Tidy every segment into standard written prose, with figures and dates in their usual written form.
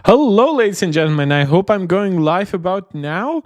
Hello, ladies and gentlemen. I hope I'm going live about now.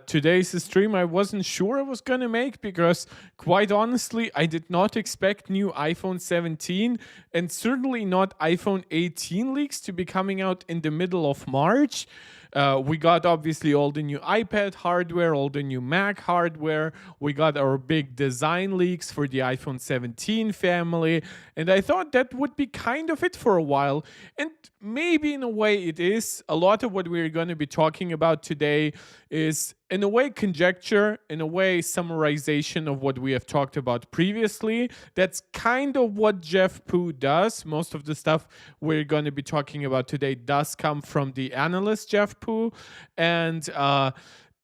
Today's stream I wasn't sure I was going to make because, quite honestly, I did not expect new iPhone 17 and certainly not iPhone 18 leaks to be coming out in the middle of March. We got obviously all the new iPad hardware, all the new Mac hardware. We got our big design leaks for the iPhone 17 family. And I thought that would be kind of it for a while. And maybe in a way it is. A lot of what we're going to be talking about today is, in a way, conjecture, in a way, summarization of what we have talked about previously. That's kind of what Jeff Poo does. Most of the stuff we're going to be talking about today does come from the analyst Jeff Poo. And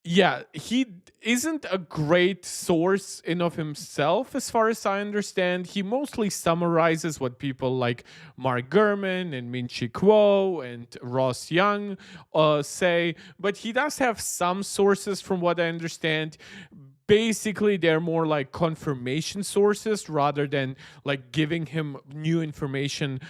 yeah, he isn't a great source in of himself, as far as I understand. He mostly summarizes what people like Mark Gurman and Min-Chi Kuo and Ross Young say, but he does have some sources, from what I understand. Basically, they're more like confirmation sources rather than like giving him new information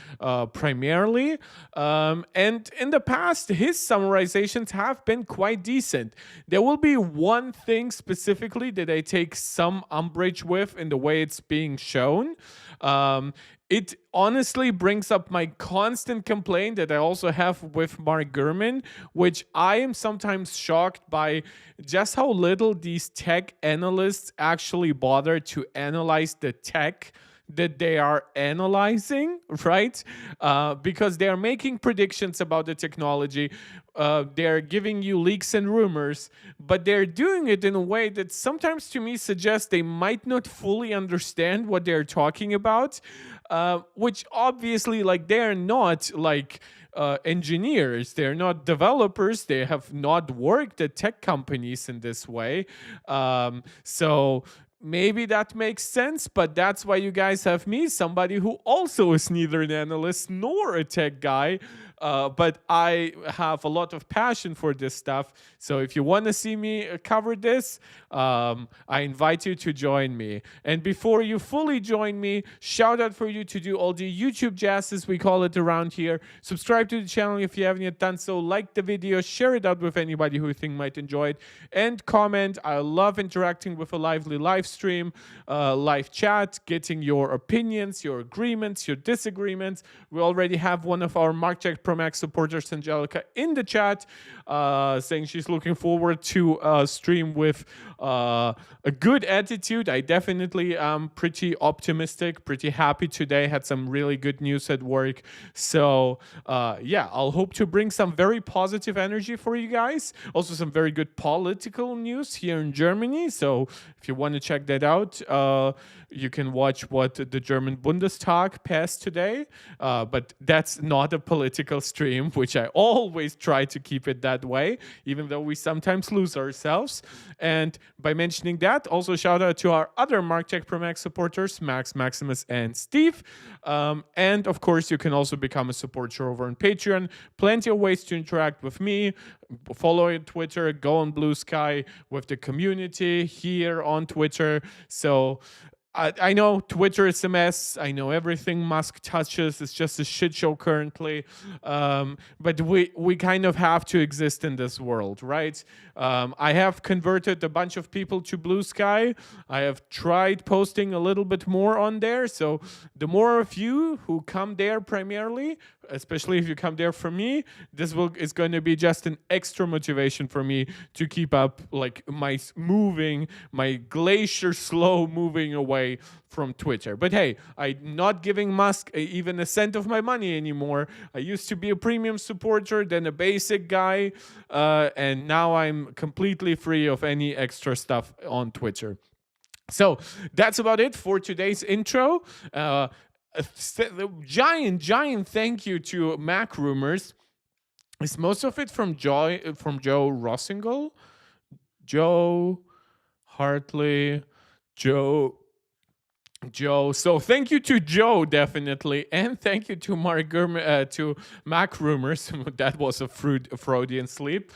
primarily. And in the past, his summarizations have been quite decent. There will be one thing specifically that I take some umbrage with in the way it's being shown. It honestly brings up my constant complaint that I also have with Mark Gurman, which I am sometimes shocked by just how little these tech analysts actually bother to analyze the tech that they are analyzing, right? Because they are making predictions about the technology. They're giving you leaks and rumors, but they're doing it in a way that sometimes to me suggests they might not fully understand what they're talking about, which obviously, like, they're not like engineers, they're not developers, they have not worked at tech companies in this way. So maybe that makes sense, but that's why you guys have me, somebody who also is neither an analyst nor a tech guy. But I have a lot of passion for this stuff. So if you want to see me cover this, I invite you to join me. And before you fully join me, shout out for you to do all the YouTube jazz, as we call it around here. Subscribe to the channel if you haven't yet done so. Like the video, share it out with anybody who you think might enjoy it, and comment. I love interacting with a lively live stream, live chat, getting your opinions, your agreements, your disagreements. We already have one of our MarkCheck Pro Max supporters, Angelica, in the chat, saying she's looking forward to a stream with a good attitude. I definitely am pretty optimistic, pretty happy today. Had some really good news at work. So yeah, I'll hope to bring some very positive energy for you guys. Also some very good political news here in Germany. So if you want to check that out, you can watch what the German Bundestag passed today. But that's not a political stream, which I always try to keep it that way, even though we sometimes lose ourselves. And by mentioning that, also shout out to our other MarkCheck Pro Max supporters, Max, Maximus, and Steve. And of course, you can also become a supporter over on Patreon. Plenty of ways to interact with me. Follow on Twitter, go on Blue Sky with the community here on Twitter. So I know Twitter is a mess. I know everything Musk touches is just a shit show currently. But we kind of have to exist in this world, right? I have converted a bunch of people to Blue Sky. I have tried posting a little bit more on there. So the more of you who come there primarily, especially if you come there for me, this is going to be just an extra motivation for me to keep up like my glacier slow moving away from Twitter. But hey, I'm not giving Musk even a cent of my money anymore. I used to be a premium supporter, then a basic guy, and now I'm completely free of any extra stuff on Twitter. So that's about it for today's intro. A giant thank you to Mac Rumors. Is most of it from Joe Rossingle, Joe Hartley, Joe. So thank you to Joe, definitely, and thank you to to Mac Rumors. That was a Freudian slip.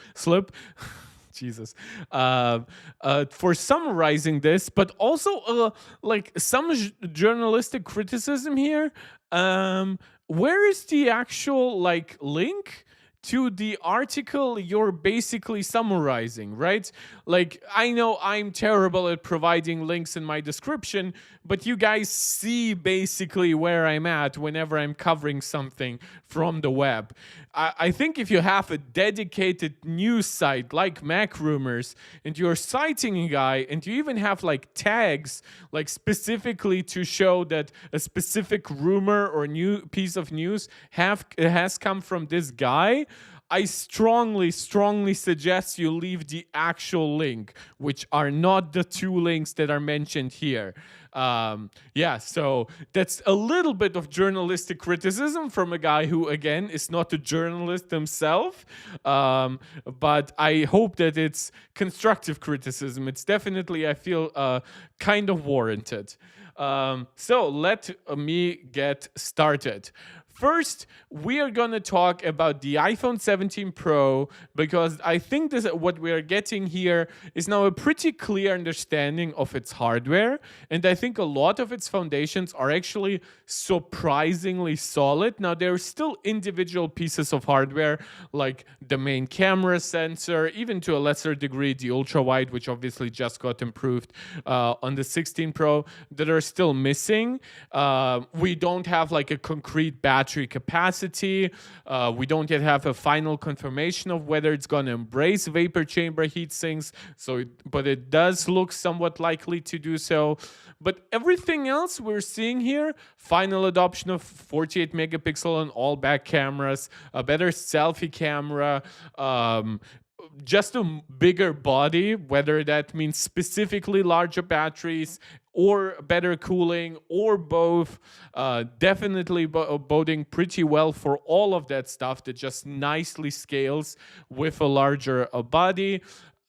Jesus, for summarizing this, but also like some journalistic criticism here. Where is the actual like link to the article you're basically summarizing, right? Like, I know I'm terrible at providing links in my description, but you guys see basically where I'm at whenever I'm covering something from the web. I think if you have a dedicated news site like Mac Rumors and you're citing a guy and you even have like tags like specifically to show that a specific rumor or new piece of news has come from this guy, I strongly suggest you leave the actual link, which are not the two links that are mentioned here. Yeah, so that's a little bit of journalistic criticism from a guy who, again, is not a journalist himself. But I hope that it's constructive criticism. It's definitely, I feel, kind of warranted. So let me get started. First, we are going to talk about the iPhone 17 Pro because I think this what we are getting here is now a pretty clear understanding of its hardware, and I think a lot of its foundations are actually surprisingly solid. Now, there are still individual pieces of hardware like the main camera sensor, even to a lesser degree the ultra wide, which obviously just got improved on the 16 Pro, that are still missing. We don't have like a concrete battery capacity. We don't yet have a final confirmation of whether it's going to embrace vapor chamber heat sinks. But it does look somewhat likely to do so. But everything else we're seeing here, final adoption of 48 megapixel on all back cameras, a better selfie camera, just a bigger body, whether that means specifically larger batteries or better cooling or both, definitely boding pretty well for all of that stuff that just nicely scales with a larger body.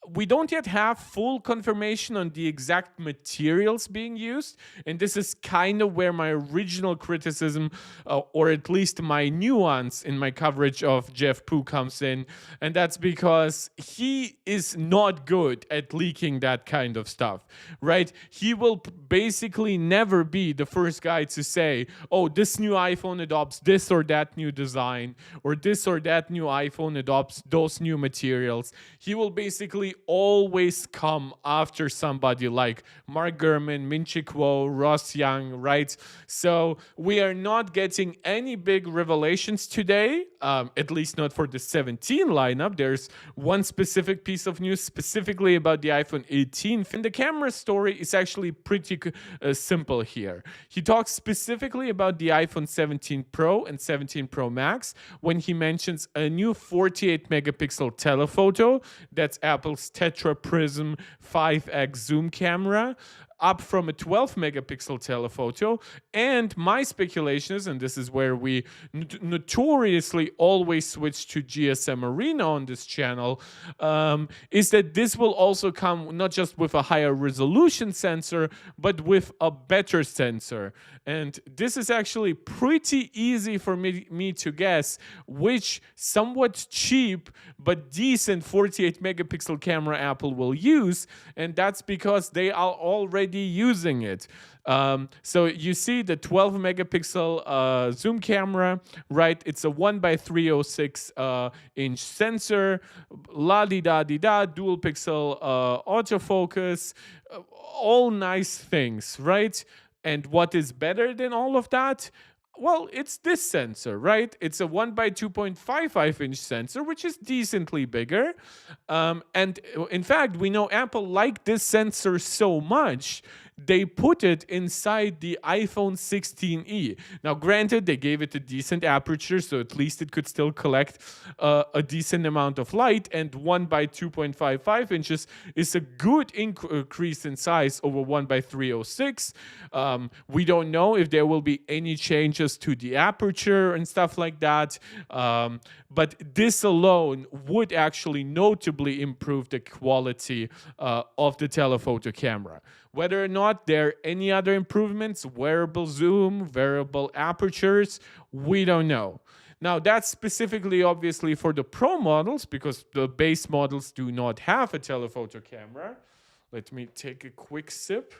We don't yet have full confirmation on the exact materials being used, and this is kind of where my original criticism, or at least my nuance in my coverage of Jeff Poo comes in, and that's because he is not good at leaking that kind of stuff, right? He will basically never be the first guy to say, oh, this new iPhone adopts this or that new design, or this or that new iPhone adopts those new materials. He will basically always come after somebody like Mark Gurman, Min-Chi Kuo, Ross Young, right? So we are not getting any big revelations today, at least not for the 17 lineup. There's one specific piece of news specifically about the iPhone 18. And the camera story is actually pretty simple here. He talks specifically about the iPhone 17 Pro and 17 Pro Max when he mentions a new 48 megapixel telephoto. That's Apple's Tetra Prism 5x zoom camera, up from a 12 megapixel telephoto. And my speculation is, and this is where we notoriously always switch to GSM Arena on this channel, is that this will also come not just with a higher resolution sensor, but with a better sensor. And this is actually pretty easy for me to guess which somewhat cheap but decent 48 megapixel camera Apple will use, and that's because they are already using it. So you see the 12 megapixel zoom camera, right? It's a 1x306 inch sensor, la-di-da-di-da, dual pixel autofocus, all nice things, right? And what is better than all of that? Well, it's this sensor, right? It's a 1x2.55 inch sensor, which is decently bigger. And in fact, we know Apple liked this sensor so much, they put it inside the iPhone 16e. Now, granted, they gave it a decent aperture, so at least it could still collect a decent amount of light, and 1x2.55 inches is a good increase in size over 1x306. We don't know if there will be any changes to the aperture and stuff like that, but this alone would actually notably improve the quality of the telephoto camera. Whether or not there are any other improvements, wearable zoom, variable apertures, we don't know. Now, that's specifically obviously for the Pro models because the base models do not have a telephoto camera. Let me take a quick sip.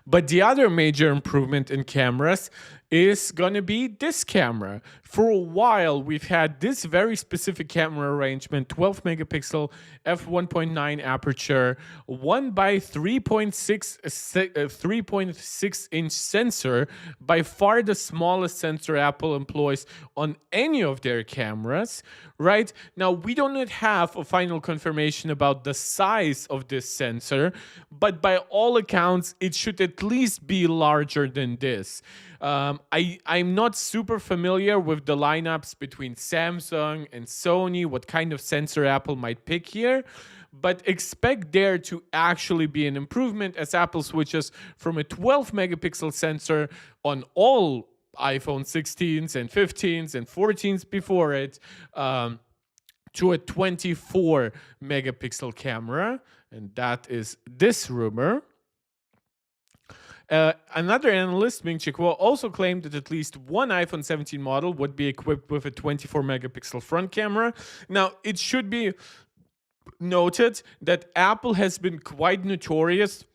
But the other major improvement in cameras is going to be this camera. For a while, we've had this very specific camera arrangement: 12 megapixel f1.9 aperture, 1 by 3.6 inch sensor, by far the smallest sensor Apple employs on any of their cameras, right? Now, we do not have a final confirmation about the size of this sensor, but by all accounts, it should at least be larger than this. I'm not super familiar with the lineups between Samsung and Sony, what kind of sensor Apple might pick here, but expect there to actually be an improvement as Apple switches from a 12 megapixel sensor on all iPhone 16s and 15s and 14s before it, to a 24 megapixel camera. And that is this rumor. Another analyst, Ming Chi Kuo, also claimed that at least one iPhone 17 model would be equipped with a 24 megapixel front camera. Now, it should be noted that Apple has been quite notorious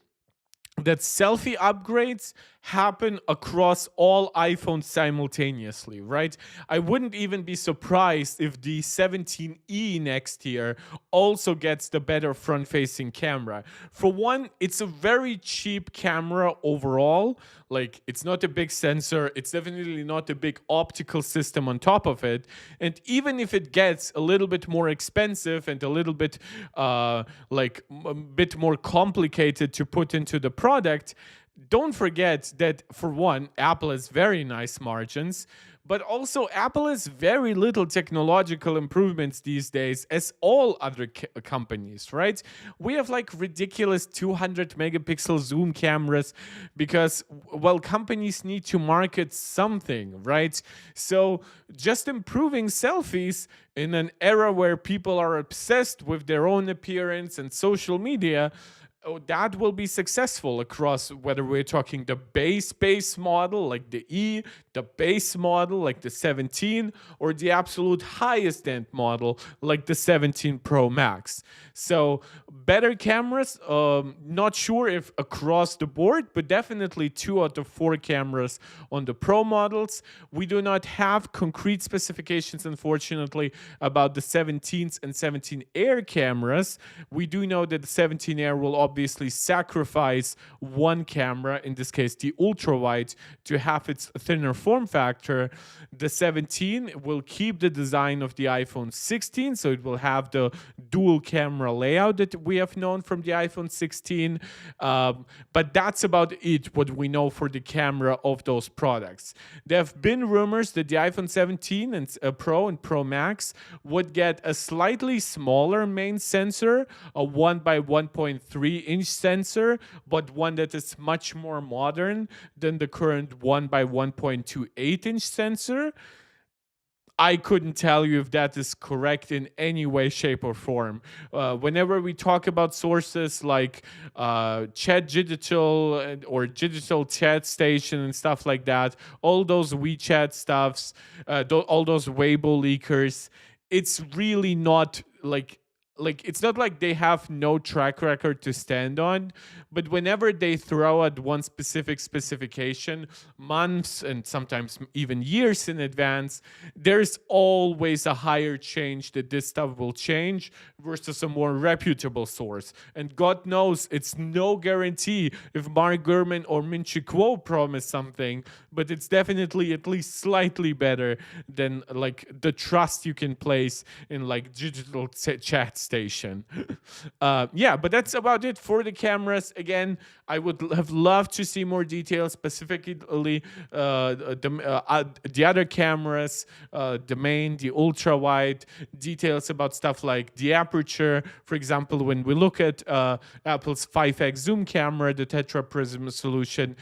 that selfie upgrades happen across all iPhones simultaneously, right? I wouldn't even be surprised if the 17E next year also gets the better front-facing camera. For one, it's a very cheap camera overall. Like, it's not a big sensor. It's definitely not a big optical system on top of it. And even if it gets a little bit more expensive and a little bit, a bit more complicated to put into the product, don't forget that, for one, Apple has very nice margins, but also Apple has very little technological improvements these days, as all other companies, right? We have like ridiculous 200 megapixel zoom cameras because, well, companies need to market something, right? So just improving selfies in an era where people are obsessed with their own appearance and social media, that will be successful across, whether we're talking the base model like the E, the base model like the 17, or the absolute highest end model like the 17 Pro Max. So better cameras, not sure if across the board, but definitely 2 out of 4 cameras on the Pro models. We do not have concrete specifications, unfortunately, about the 17s and 17 Air cameras. We do know that the 17 Air will obviously sacrifice one camera, in this case the ultra wide, to have its thinner form factor. The 17 will keep the design of the iPhone 16, so it will have the dual camera layout that we have known from the iPhone 16. But that's about it, what we know for the camera of those products. There have been rumors that the iPhone 17 and Pro and Pro Max would get a slightly smaller main sensor, a 1 by 1.3 inch sensor, but one that is much more modern than the current 1 by 1.28 inch sensor. I couldn't tell you if that is correct in any way, shape, or form. Whenever we talk about sources like Chat Digital or Digital Chat Station and stuff like that, all those WeChat stuffs, all those Weibo leakers, it's really not like it's not like they have no track record to stand on, but whenever they throw out one specific specification months and sometimes even years in advance, there's always a higher change that this stuff will change versus a more reputable source. And God knows it's no guarantee if Mark Gurman or Min Chi Kuo promise something, but it's definitely at least slightly better than like the trust you can place in like digital chat station. But that's about it for the cameras. Again, I would have loved to see more details, specifically the other cameras, the main, the ultra wide, details about stuff like the aperture. For example, when we look at Apple's 5x zoom camera, the Tetra Prism solution,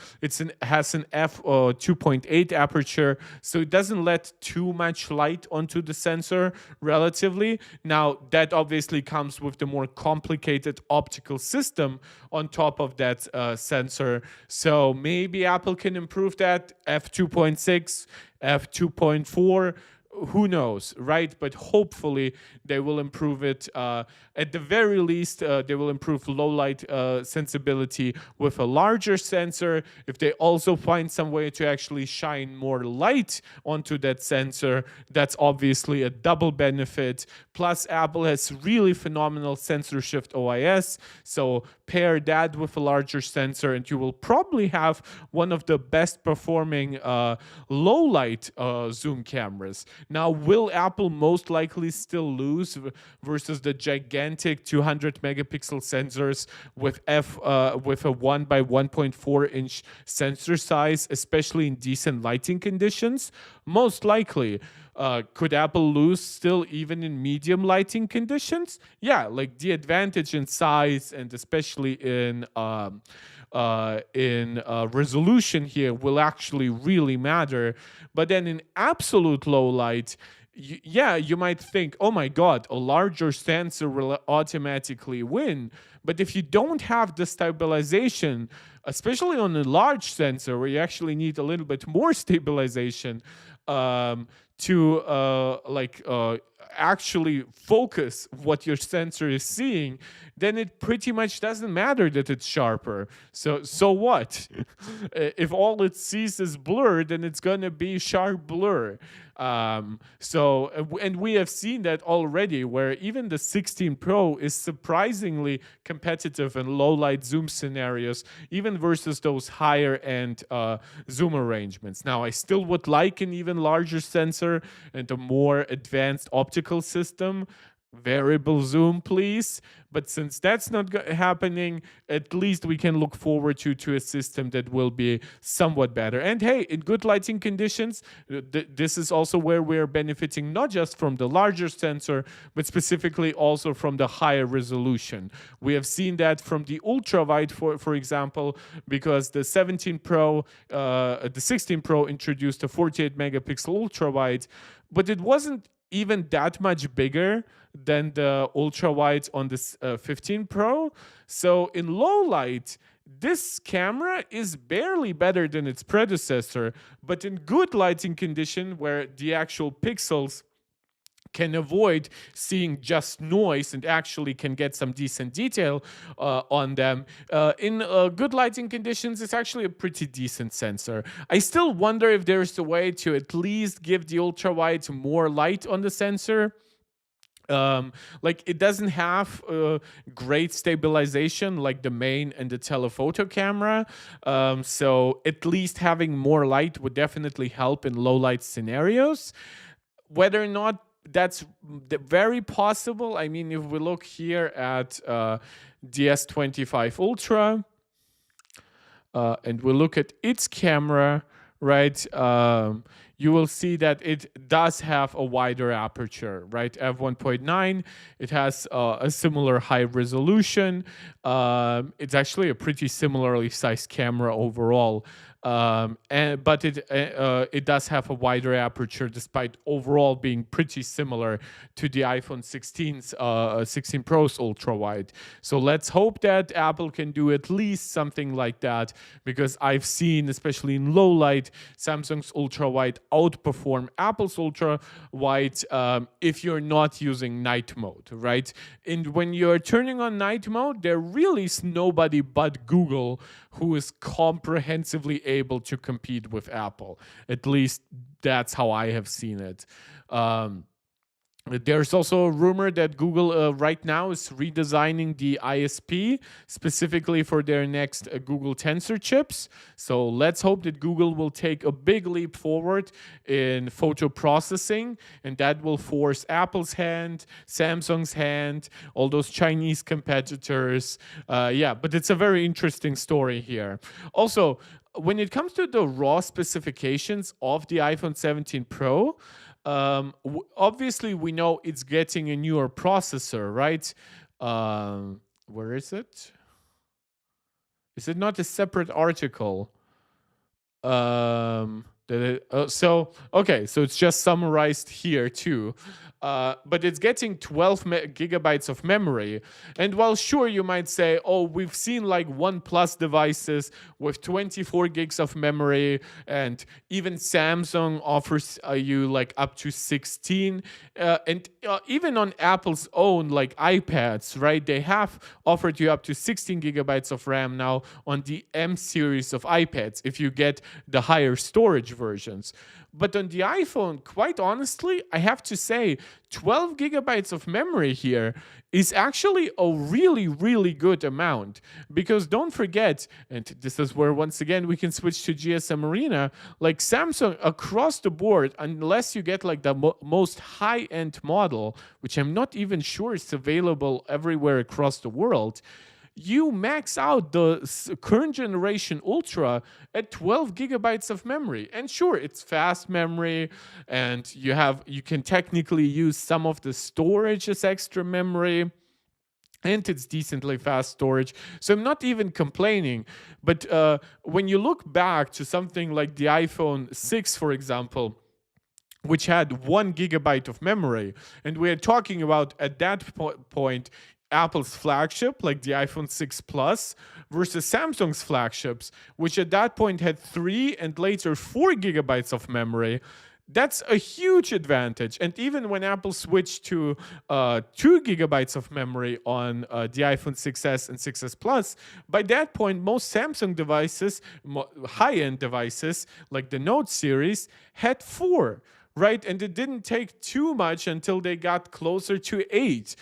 has an f2.8 aperture, so it doesn't let too much light onto the sensor relatively. Now, that obviously comes with the more complicated optical system on top of that sensor. So maybe Apple can improve that, f2.6, f2.4. who knows, right? But hopefully they will improve it. At the very least, they will improve low light sensibility with a larger sensor. If they also find some way to actually shine more light onto that sensor, that's obviously a double benefit. Plus, Apple has really phenomenal sensor shift OIS. So pair that with a larger sensor, and you will probably have one of the best performing low light zoom cameras. Now, will Apple most likely still lose versus the gigantic 200 megapixel sensors with a 1 by 1.4 inch sensor size, especially in decent lighting conditions? Most likely. Could Apple lose still even in medium lighting conditions? Yeah, like the advantage in size and especially in resolution here will actually really matter. But then in absolute low light, yeah, you might think, oh my God, a larger sensor will automatically win. But if you don't have the stabilization, especially on a large sensor where you actually need a little bit more stabilization, to actually focus what your sensor is seeing, then it pretty much doesn't matter that it's sharper. So what? If all it sees is blur, then it's gonna be sharp blur. And we have seen that already, where even the 16 Pro is surprisingly competitive in low light zoom scenarios, even versus those higher end zoom arrangements. Now, I still would like an even larger sensor and a more advanced optical system. Variable zoom, please. But since that's not happening, at least we can look forward to a system that will be somewhat better. And hey, in good lighting conditions, this is also where we're benefiting not just from the larger sensor, but specifically also from the higher resolution. We have seen that from the ultra wide, for example, because the 17 Pro, the 16 Pro introduced a 48 megapixel ultra wide, but it wasn't even that much bigger than the ultra wide on this 15 Pro. So in low light, this camera is barely better than its predecessor, but in good lighting condition where the actual pixels can avoid seeing just noise and actually can get some decent detail on them. In good lighting conditions, it's actually a pretty decent sensor. I still wonder if there's a way to at least give the ultra wide more light on the sensor. Like it doesn't have great stabilization like the main and the telephoto camera. So at least having more light would definitely help in low light scenarios. Whether or not that's very possible. I mean, if we look here at the S25 Ultra and we look at its camera, right? You will see that it does have a wider aperture, right? f1.9. It has a similar high resolution. It's actually a pretty similarly sized camera overall. But it does have a wider aperture, despite overall being pretty similar to the iPhone 16's 16 Pro's ultra wide. So let's hope that Apple can do at least something like that, because I've seen, especially in low light, Samsung's ultra wide outperform Apple's ultra wide if you're not using night mode, right? And when you're turning on night mode, there really is nobody but Google who is comprehensively able to compete with Apple. At least that's how I have seen it. There's also a rumor that Google right now is redesigning the ISP specifically for their next Google Tensor chips. So let's hope that Google will take a big leap forward in photo processing, and that will force Apple's hand, Samsung's hand, all those Chinese competitors. Yeah, but it's a very interesting story here. Also, when it comes to the raw specifications of the iPhone 17 Pro, obviously we know it's getting a newer processor, right? Where is it? Is it not a separate article? So okay, so it's just summarized here too. but it's getting 12 gigabytes of memory. And while sure, you might say, oh, we've seen like OnePlus devices with 24 gigs of memory, and even Samsung offers you like up to 16. And even on Apple's own like iPads, right, they have offered you up to 16 gigabytes of RAM now on the M series of iPads if you get the higher storage versions. But on the iPhone, quite honestly, I have to say 12 gigabytes of memory here is actually a really, really good amount. Because don't forget, and this is where once again we can switch to GSM Arena, like Samsung across the board, unless you get like the most high end model, which I'm not even sure is available everywhere across the world, you max out the current generation Ultra at 12 gigabytes of memory. And sure, it's fast memory, and you can technically use some of the storage as extra memory, and it's decently fast storage. So I'm not even complaining. But when you look back to something like the iPhone 6, for example, which had 1 gigabyte of memory. And we're talking about at that point Apple's flagship, like the iPhone 6 Plus, versus Samsung's flagships, which at that point had 3 and later 4 gigabytes of memory. That's a huge advantage. And even when Apple switched to 2 gigabytes of memory on the iPhone 6s and 6s Plus, by that point, most Samsung devices, high end devices like the Note series, had 4. Right, and it didn't take too much until they got closer to 8,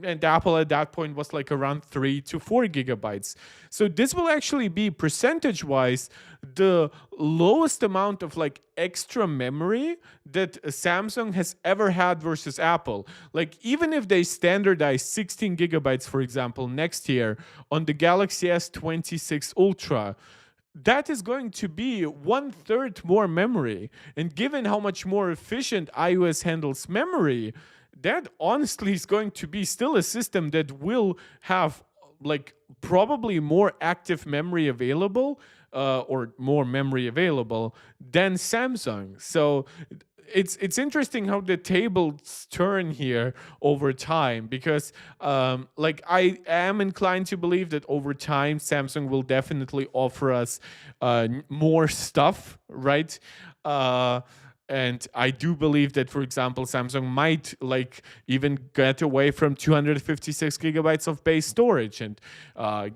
and Apple at that point was like around 3 to 4 gigabytes. So this will actually be percentage wise the lowest amount of like extra memory that Samsung has ever had versus Apple. Like even if they standardize 16 gigabytes, for example, next year on the Galaxy S26 Ultra, that is going to be 1/3 more memory. And given how much more efficient iOS handles memory, that honestly is going to be still a system that will have like probably more active memory available, or more memory available than Samsung. So it's interesting how the tables turn here over time, because like I am inclined to believe that over time Samsung will definitely offer us more stuff, right? And I do believe that, for example, Samsung might like even get away from 256 gigabytes of base storage and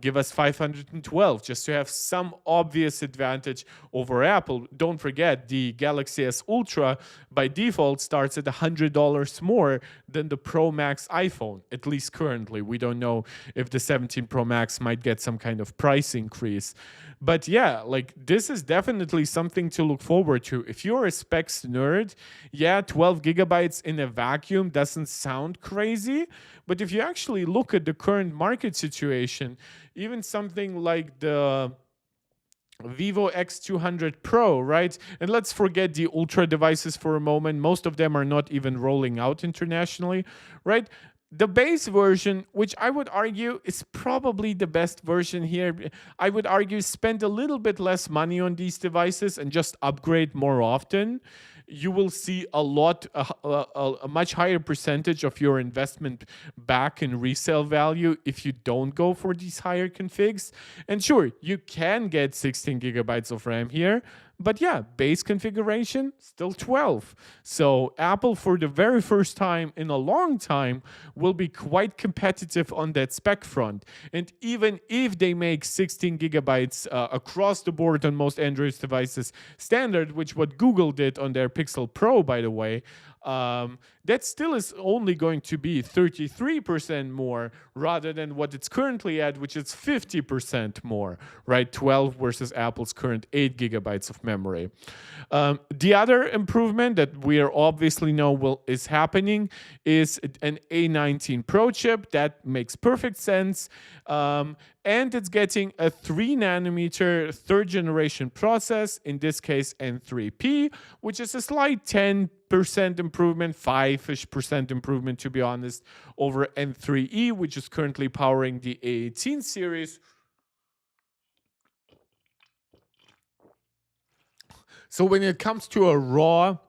give us 512, just to have some obvious advantage over Apple. Don't forget, the Galaxy S Ultra by default starts at $100 more than the Pro Max iPhone, at least currently. We don't know if the 17 Pro Max might get some kind of price increase. But yeah, like this is definitely something to look forward to. If you're a specs nerd, yeah, 12 gigabytes in a vacuum doesn't sound crazy. But if you actually look at the current market situation, even something like the Vivo X200 Pro, right? And let's forget the Ultra devices for a moment. Most of them are not even rolling out internationally, right? The base version, which I would argue is probably the best version here, I would argue spend a little bit less money on these devices and just upgrade more often. You will see a much higher percentage of your investment back in resale value if you don't go for these higher configs. And sure, you can get 16 gigabytes of RAM here, but yeah, base configuration still 12. So Apple, for the very first time in a long time, will be quite competitive on that spec front. And even if they make 16 gigabytes across the board on most Android devices standard, which what Google did on their Pixel Pro, by the way, that still is only going to be 33% more rather than what it's currently at, which is 50% more, right? 12 versus Apple's current 8 gigabytes of memory. The other improvement that we are obviously know is happening is an A19 Pro chip. That makes perfect sense. And it's getting a 3 nanometer third generation process, in this case N3P, which is a slight 10% improvement, 5-ish% improvement to be honest, over N3E, which is currently powering the A18 series. So when it comes to a raw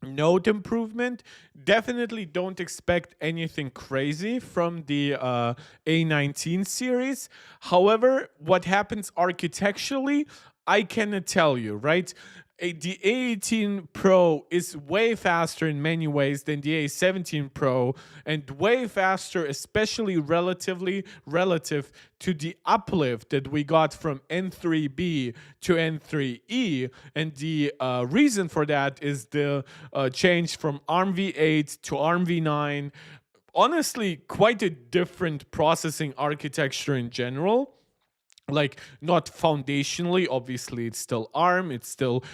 Note improvement. Definitely don't expect anything crazy from the A19 series. However, what happens architecturally, I cannot tell you, right? The A18 Pro is way faster in many ways than the A17 Pro, and way faster, especially relative to the uplift that we got from N3B to N3E. And the reason for that is the change from ARMv8 to ARMv9. Honestly, quite a different processing architecture in general, like not foundationally. Obviously it's still ARM, it's still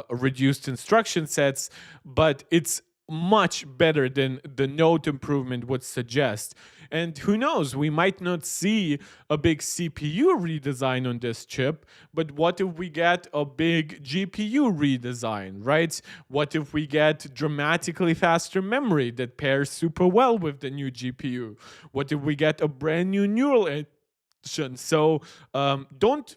reduced instruction sets, but it's much better than the node improvement would suggest. And who knows, we might not see a big CPU redesign on this chip, but what if we get a big GPU redesign, right? What if we get dramatically faster memory that pairs super well with the new GPU? What if we get a brand new neural so don't.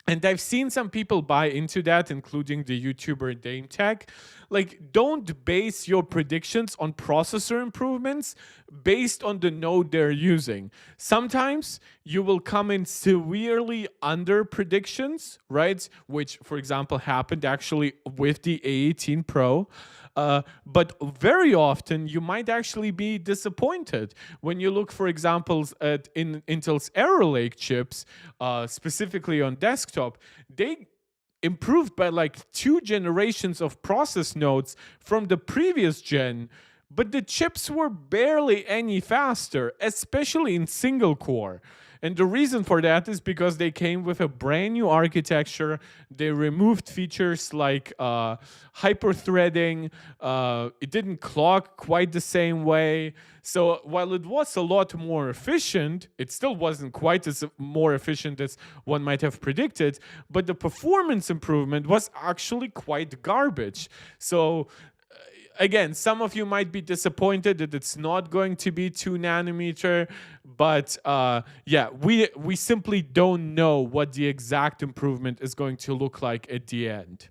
And I've seen some people buy into that, including the YouTuber Dame Tech. Like, don't base your predictions on processor improvements based on the node they're using. Sometimes you will come in severely under predictions, right? Which, for example, happened actually with the A18 Pro. But very often you might actually be disappointed when you look, for examples, at Intel's Arrow Lake chips, specifically on desktop. They improved by like 2 generations of process nodes from the previous gen, but the chips were barely any faster, especially in single core. And the reason for that is because they came with a brand new architecture. They removed features like hyper-threading. It didn't clock quite the same way. So while it was a lot more efficient, it still wasn't quite as more efficient as one might have predicted. But the performance improvement was actually quite garbage. So again, some of you might be disappointed that it's not going to be 2 nanometer, but yeah, we simply don't know what the exact improvement is going to look like at the end.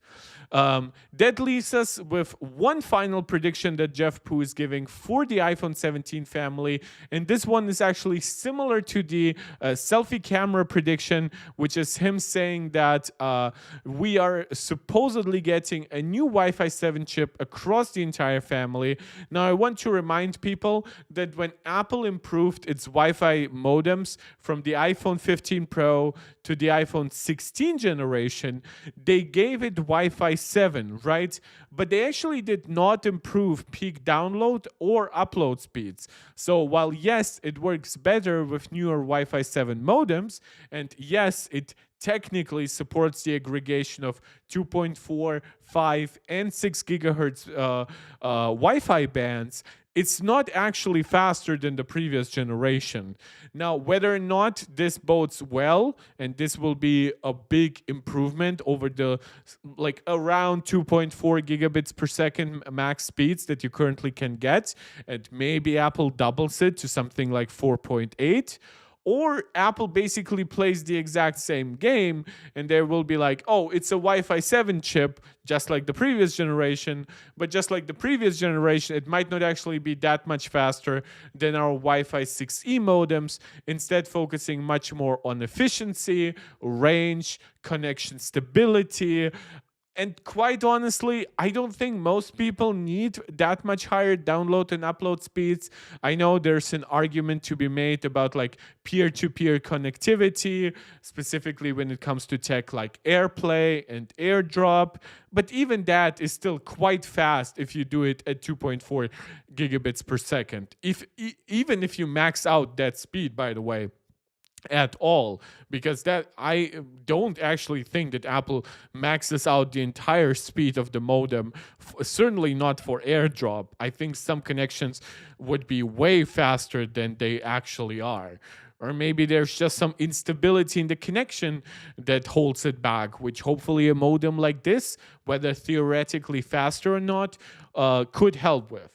That leaves us with one final prediction that Jeff Poo is giving for the iPhone 17 family, and this one is actually similar to the selfie camera prediction, which is him saying that we are supposedly getting a new Wi-Fi 7 chip across the entire family. Now, I want to remind people that when Apple improved its Wi-Fi modems from the iPhone 15 Pro to the iPhone 16 generation, they gave it Wi-Fi 7, right? But they actually did not improve peak download or upload speeds. So while yes, it works better with newer Wi-Fi 7 modems, and yes, it technically supports the aggregation of 2.4, 5, and 6 gigahertz Wi-Fi bands, it's not actually faster than the previous generation. Now, whether or not this bodes well, and this will be a big improvement over the like around 2.4 gigabits per second max speeds that you currently can get, and maybe Apple doubles it to something like 4.8, or Apple basically plays the exact same game and there will be like, oh, it's a Wi-Fi 7 chip, just like the previous generation, but just like the previous generation, it might not actually be that much faster than our Wi-Fi 6E modems, instead focusing much more on efficiency, range, connection stability. And quite honestly, I don't think most people need that much higher download and upload speeds. I know there's an argument to be made about like peer-to-peer connectivity, specifically when it comes to tech like AirPlay and AirDrop, but even that is still quite fast if you do it at 2.4 gigabits per second. Even if you max out that speed, by the way, at all, because that I don't actually think that Apple maxes out the entire speed of the modem, certainly not for AirDrop. I think some connections would be way faster than they actually are, or maybe there's just some instability in the connection that holds it back, which hopefully a modem like this, whether theoretically faster or not, could help with.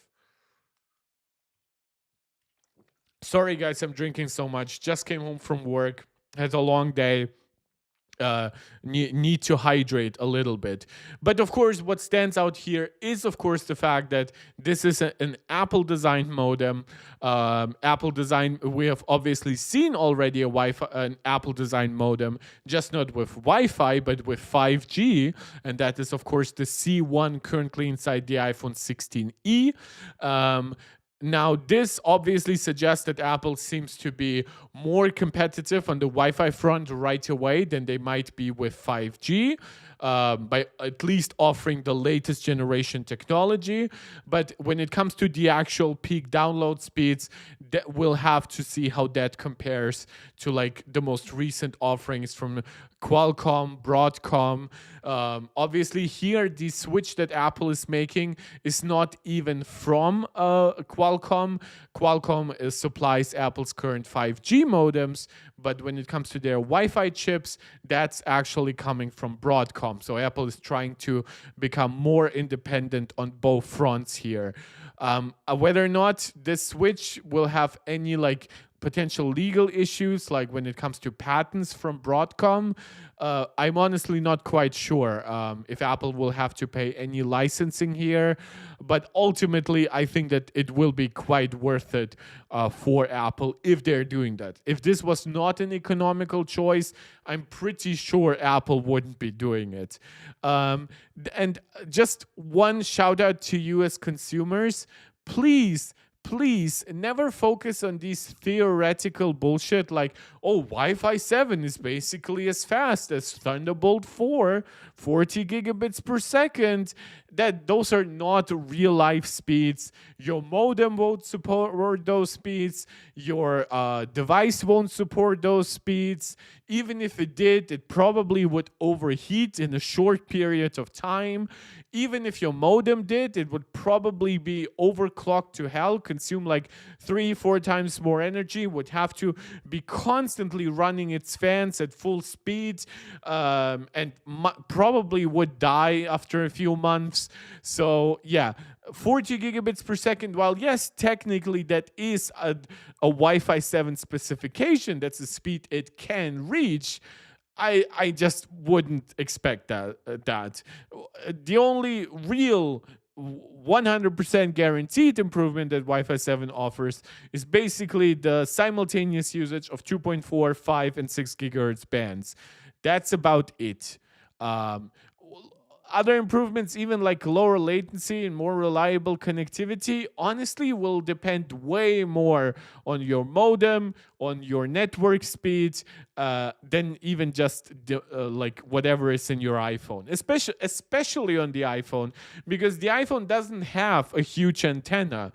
Sorry guys, I'm drinking so much. Just came home from work, had a long day. need to hydrate a little bit. But of course, what stands out here is, of course, the fact that this is an Apple designed modem. Apple design, we have obviously seen already an Apple designed modem, just not with Wi-Fi, but with 5G, and that is, of course, the C1 currently inside the iPhone 16e. Now, this obviously suggests that Apple seems to be more competitive on the Wi-Fi front right away than they might be with 5G, by at least offering the latest generation technology. But when it comes to the actual peak download speeds, we'll have to see how that compares to like the most recent offerings from Qualcomm, Broadcom. Obviously, here the switch that Apple is making is not even from Qualcomm. Qualcomm supplies Apple's current 5G modems, but when it comes to their Wi-Fi chips, that's actually coming from Broadcom. So Apple is trying to become more independent on both fronts here. Whether or not this switch will have any like potential legal issues, like when it comes to patents from Broadcom, I'm honestly not quite sure if Apple will have to pay any licensing here. But ultimately, I think that it will be quite worth it for Apple if they're doing that. If this was not an economical choice, I'm pretty sure Apple wouldn't be doing it. And just one shout out to you as consumers. Please never focus on these theoretical bullshit like, oh, Wi-Fi 7 is basically as fast as Thunderbolt 4, 40 gigabits per second. Those are not real life speeds. Your modem won't support those speeds. Your device won't support those speeds. Even if it did, it probably would overheat in a short period of time. Even if your modem did, it would probably be overclocked to hell, consume like 3-4 times more energy, would have to be constantly running its fans at full speed, and probably would die after a few months. So yeah, 40 gigabits per second, while yes, technically that is a Wi-Fi 7 specification, that's the speed it can reach, I just wouldn't expect that. The only real 100% guaranteed improvement that Wi-Fi 7 offers is basically the simultaneous usage of 2.4, 5, and 6 gigahertz bands. That's about it. Other improvements, even like lower latency and more reliable connectivity, honestly will depend way more on your modem, on your network speeds, than even just like whatever is in your iPhone. Especially on the iPhone, because the iPhone doesn't have a huge antenna.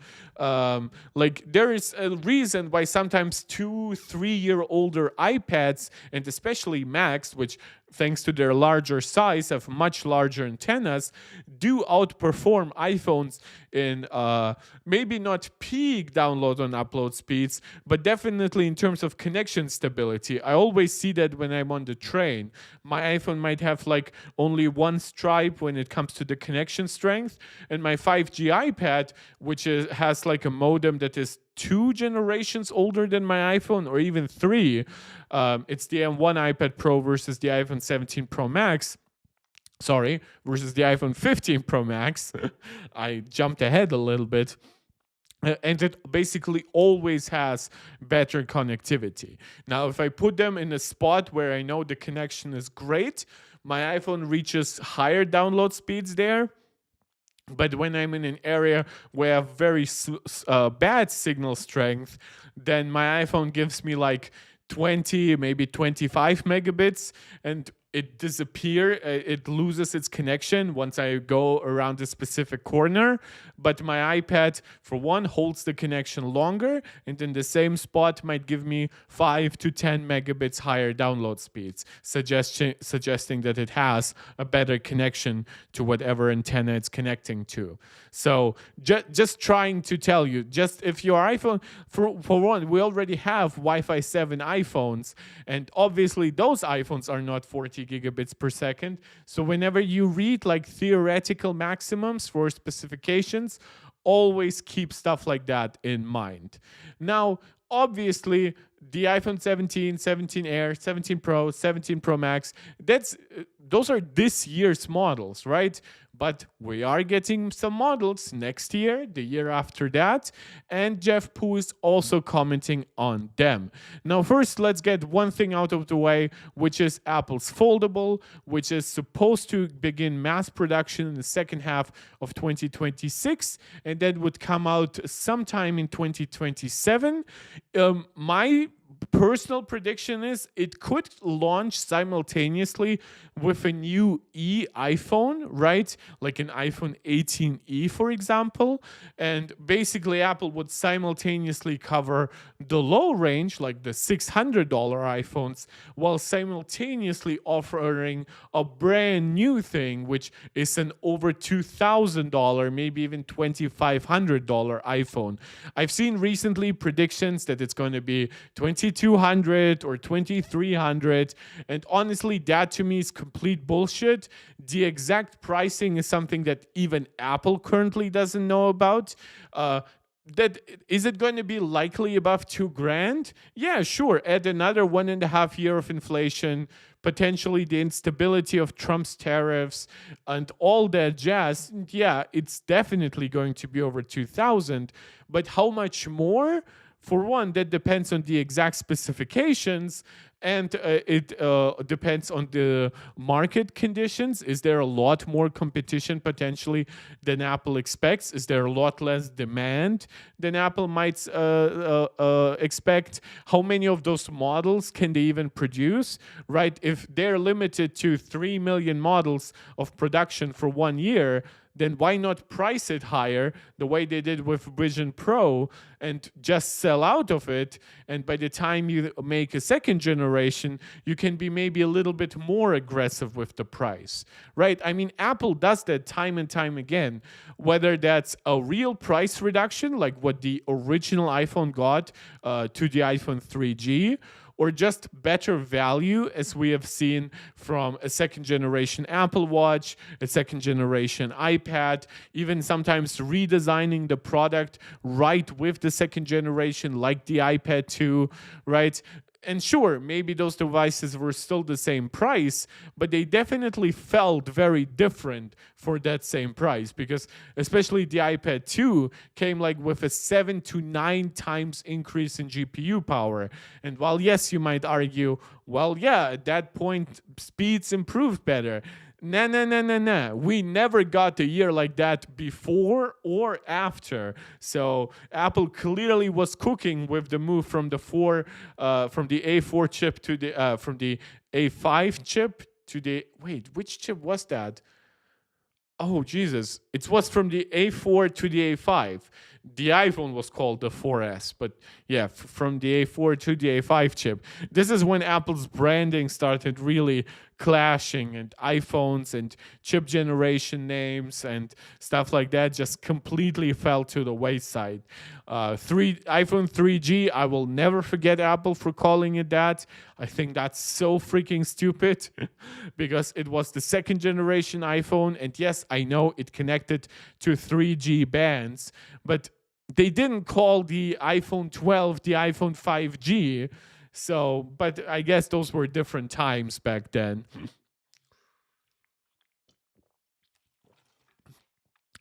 Like there is a reason why sometimes 2-3 year older iPads, and especially Macs, which thanks to their larger size have much larger antennas, do outperform iPhones in maybe not peak download and upload speeds, but definitely in terms of connection stability. I always see that when I'm on the train. My iPhone might have like only one stripe when it comes to the connection strength, and my 5G iPad, which has like a modem that is 2 generations older than my iPhone, or even 3. It's the M1 iPad Pro versus the iPhone 17 Pro Max. Versus the iPhone 15 Pro Max. I jumped ahead a little bit. And it basically always has better connectivity. Now, if I put them in a spot where I know the connection is great, my iPhone reaches higher download speeds there. But when I'm in an area where I have very bad signal strength, then my iPhone gives me like 20, maybe 25 megabits, and it it loses its connection once I go around a specific corner. But my iPad, for one, holds the connection longer, and in the same spot might give me 5 to 10 megabits higher download speeds, suggesting that it has a better connection to whatever antenna it's connecting to. So just trying to tell you, just if your iPhone, for one, we already have Wi-Fi 7 iPhones, and obviously those iPhones are not 40 gigabits per second. So whenever you read like theoretical maximums for specifications, always keep stuff like that in mind. Now, obviously, the iPhone 17, 17 Air, 17 Pro, 17 Pro Max. Those are this year's models, right? But we are getting some models next year, the year after that, and Jeff Poo is also commenting on them. Now, first, let's get one thing out of the way, which is Apple's Foldable, which is supposed to begin mass production in the second half of 2026, and that would come out sometime in 2027. My personal prediction is it could launch simultaneously with a new iPhone, right? Like an iPhone 18e, for example. And basically, Apple would simultaneously cover the low range, like the $600 iPhones, while simultaneously offering a brand new thing, which is an over $2,000, maybe even $2,500 iPhone. I've seen recently predictions that it's going to be 2,200 or 2,300, and honestly, that to me is complete bullshit. The exact pricing is something that even Apple currently doesn't know about. That is it going to be likely above $2,000? Yeah, sure. Add another 1.5 year of inflation, potentially the instability of Trump's tariffs, and all that jazz. Yeah, it's definitely going to be over 2,000. But how much more? For one, that depends on the exact specifications, and it depends on the market conditions. Is there a lot more competition potentially than Apple expects? Is there a lot less demand than Apple might expect? How many of those models can they even produce, right? If they're limited to 3 million models of production for 1 year, then why not price it higher the way they did with Vision Pro and just sell out of it? And by the time you make a second generation, you can be maybe a little bit more aggressive with the price, right? I mean, Apple does that time and time again, whether that's a real price reduction, like what the original iPhone got to the iPhone 3G, or just better value, as we have seen from a second generation Apple Watch, a second generation iPad, even sometimes redesigning the product right with the second generation, like the iPad 2, right? And sure, maybe those devices were still the same price, but they definitely felt very different for that same price, because especially the iPad 2 came like with a 7 to 9 times increase in GPU power. And while yes, you might argue, well, yeah, at that point, speeds improved better. Nah. We never got a year like that before or after. So Apple clearly was cooking with the move from the A4 chip to the from the A5 chip to the which chip was that? Oh, Jesus. It was from the A4 to the A5. The iPhone was called the 4S, but yeah, from the A4 to the A5 chip. This is when Apple's branding started really clashing, and iPhones and chip generation names and stuff like that just completely fell to the wayside. iPhone 3G, I will never forget Apple for calling it that. I think that's so freaking stupid because it was the second generation iPhone, and yes, I know it connected to 3G bands, but they didn't call the iPhone 12 the iPhone 5G. So, but I guess those were different times back then.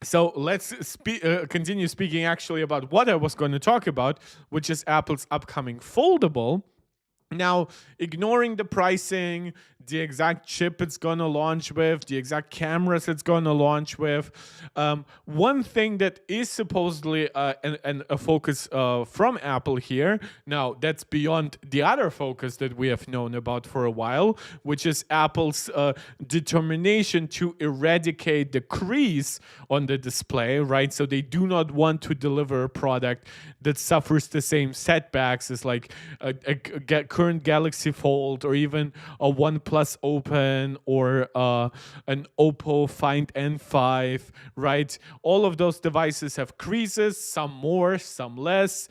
So let's continue speaking actually about what I was going to talk about, which is Apple's upcoming Foldable. Now, ignoring the pricing, the exact chip it's going to launch with, the exact cameras it's going to launch with, one thing that is supposedly a focus from Apple here, now that's beyond the other focus that we have known about for a while, which is Apple's determination to eradicate the crease on the display, right? So they do not want to deliver a product that suffers the same setbacks as like a current Galaxy Fold, or even a OnePlus Open, or an Oppo Find N5, right? All of those devices have creases, some more, some less.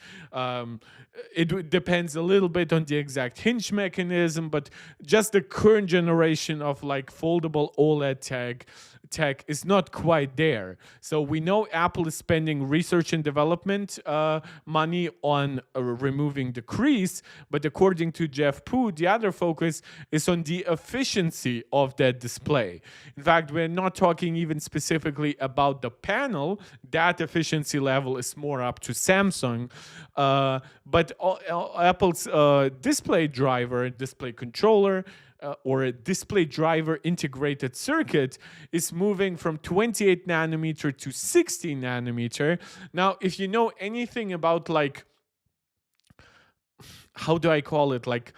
It depends a little bit on the exact hinge mechanism, but just the current generation of like foldable OLED tech tech is not quite there. So we know Apple is spending research and development money on removing the crease, but according to Jeff Poo, the other focus is on the efficiency of that display. In fact, we're not talking even specifically about the panel. That efficiency level is more up to Samsung. But Apple's display driver, display controller, or a display driver integrated circuit is moving from 28 nanometer to 16 nanometer. Now, if you know anything about, like, how do I call it? Like,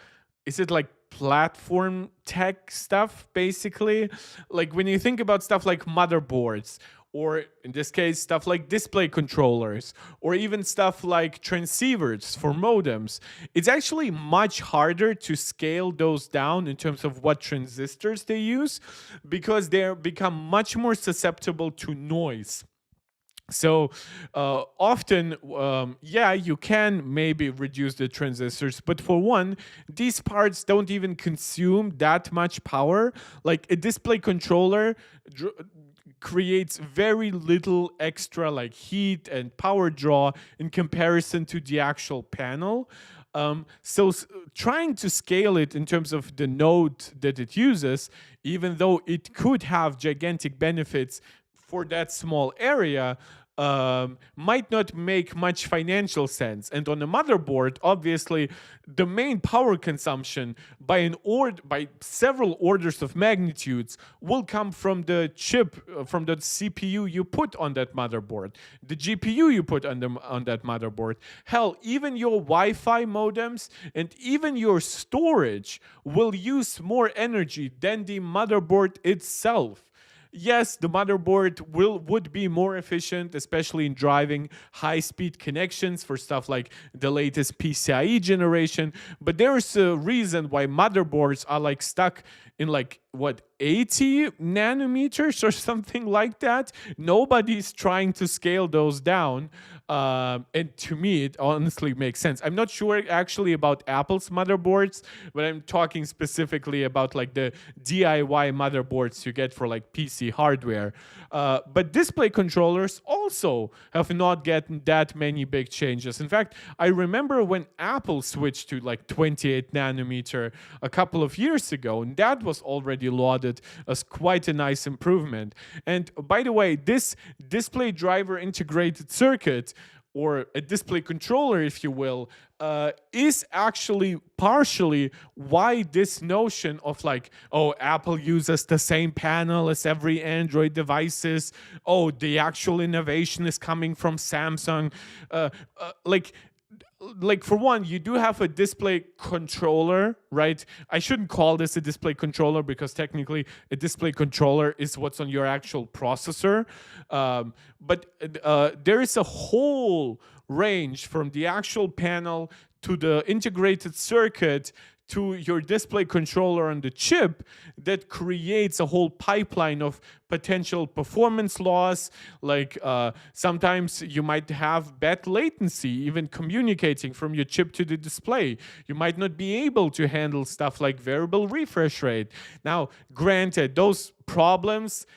is it like platform tech stuff, basically? Like, when you think about stuff like motherboards, or in this case, stuff like display controllers, or even stuff like transceivers for modems, it's actually much harder to scale those down in terms of what transistors they use, because they become much more susceptible to noise. So often, yeah, you can maybe reduce the transistors, but for one, these parts don't even consume that much power. Like a display controller creates very little extra like heat and power draw in comparison to the actual panel. So trying to scale it in terms of the node that it uses, even though it could have gigantic benefits for that small area, might not make much financial sense. And on a motherboard, obviously, the main power consumption by several orders of magnitudes will come from the chip, from the CPU you put on that motherboard, the GPU you put on that motherboard. Hell, even your Wi-Fi modems and even your storage will use more energy than the motherboard itself. Yes, the motherboard would be more efficient, especially in driving high-speed connections for stuff like the latest PCIe generation. But there's a reason why motherboards are like stuck in like what, 80 nanometers or something like that. Nobody's trying to scale those down. And to me, it honestly makes sense. I'm not sure actually about Apple's motherboards, but I'm talking specifically about like the DIY motherboards you get for like PC hardware. But display controllers also have not gotten that many big changes. In fact, I remember when Apple switched to like 28 nanometer a couple of years ago, and that was already lauded as quite a nice improvement. And by the way, this display driver integrated circuit, or a display controller, if you will, is actually partially why this notion of like, oh, Apple uses the same panel as every Android devices. Oh, the actual innovation is coming from Samsung. Like for one, you do have a display controller, right? I shouldn't call this a display controller because technically a display controller is what's on your actual processor. But there is a whole range from the actual panel to the integrated circuit to your display controller on the chip that creates a whole pipeline of potential performance loss. Like sometimes you might have bad latency, even communicating from your chip to the display. You might not be able to handle stuff like variable refresh rate. Now, granted, those problems,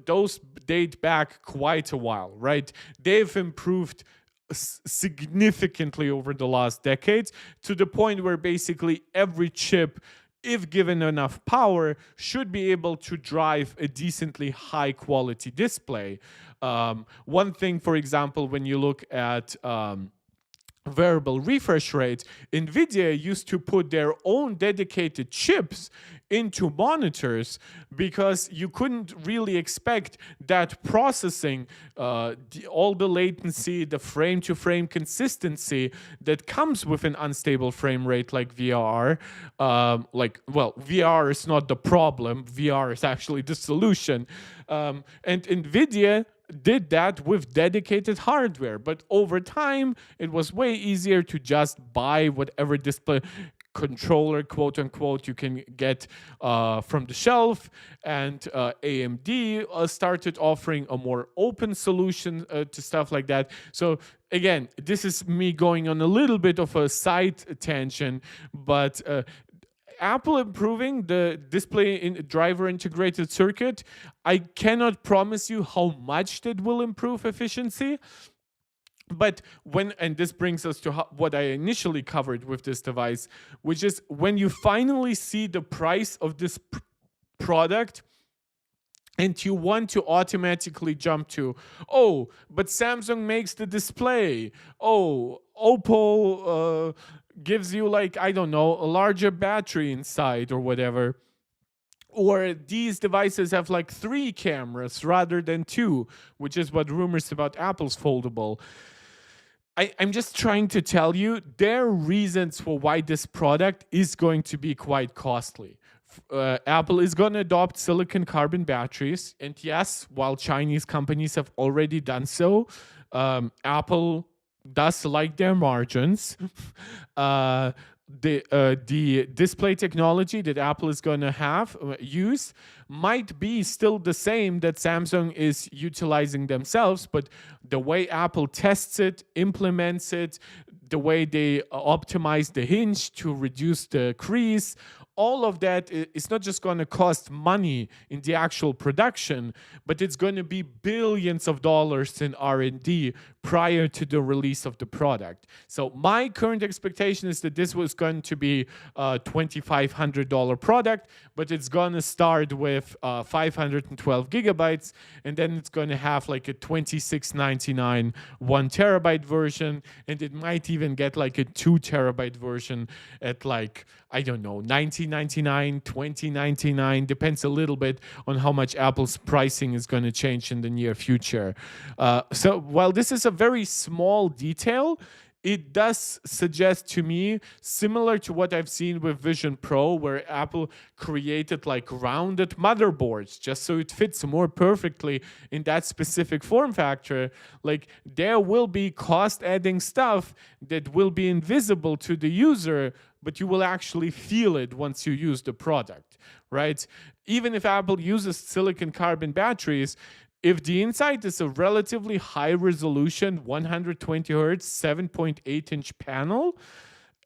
those date back quite a while, right? They've improved significantly over the last decades, to the point where basically every chip, if given enough power, should be able to drive a decently high quality display. One thing, for example, when you look at variable refresh rate, NVIDIA used to put their own dedicated chips into monitors because you couldn't really expect that processing, all the latency, the frame-to-frame consistency that comes with an unstable frame rate like VR. VR is not the problem. VR is actually the solution. And NVIDIA did that with dedicated hardware, but over time it was way easier to just buy whatever display controller, quote unquote, you can get from the shelf. And AMD started offering a more open solution to stuff like that. So again, this is me going on a little bit of a side tangent, but Apple improving the display in driver integrated circuit, I cannot promise you how much that will improve efficiency. But and this brings us to what I initially covered with this device, which is when you finally see the price of this product, and you want to automatically jump to, oh, but Samsung makes the display. Oh, Oppo gives you, like, I don't know, a larger battery inside or whatever. Or these devices have like 3 cameras rather than 2, which is what rumors about Apple's foldable. I'm just trying to tell you there are reasons for why this product is going to be quite costly. Apple is going to adopt silicon carbon batteries. And yes, while Chinese companies have already done so, Apple does like their margins. The display technology that Apple is going to have use might be still the same that Samsung is utilizing themselves, but the way Apple tests it, implements it, the way they optimize the hinge to reduce the crease, all of that is not just going to cost money in the actual production, but it's going to be billions of dollars in R&D prior to the release of the product. So my current expectation is that this was going to be a $2,500 product, but it's going to start with 512 gigabytes, and then it's going to have like a $26.99 1 terabyte version, and it might even get like a 2 terabyte version at like, I don't know, $19.99, $20.99, depends a little bit on how much Apple's pricing is going to change in the near future. So while this is a very small detail, it does suggest to me, similar to what I've seen with Vision Pro, where Apple created like rounded motherboards just so it fits more perfectly in that specific form factor. Like, there will be cost adding stuff that will be invisible to the user, but you will actually feel it once you use the product, right? Even if Apple uses silicon carbon batteries, if the inside is a relatively high resolution 120 hertz 7.8 inch panel,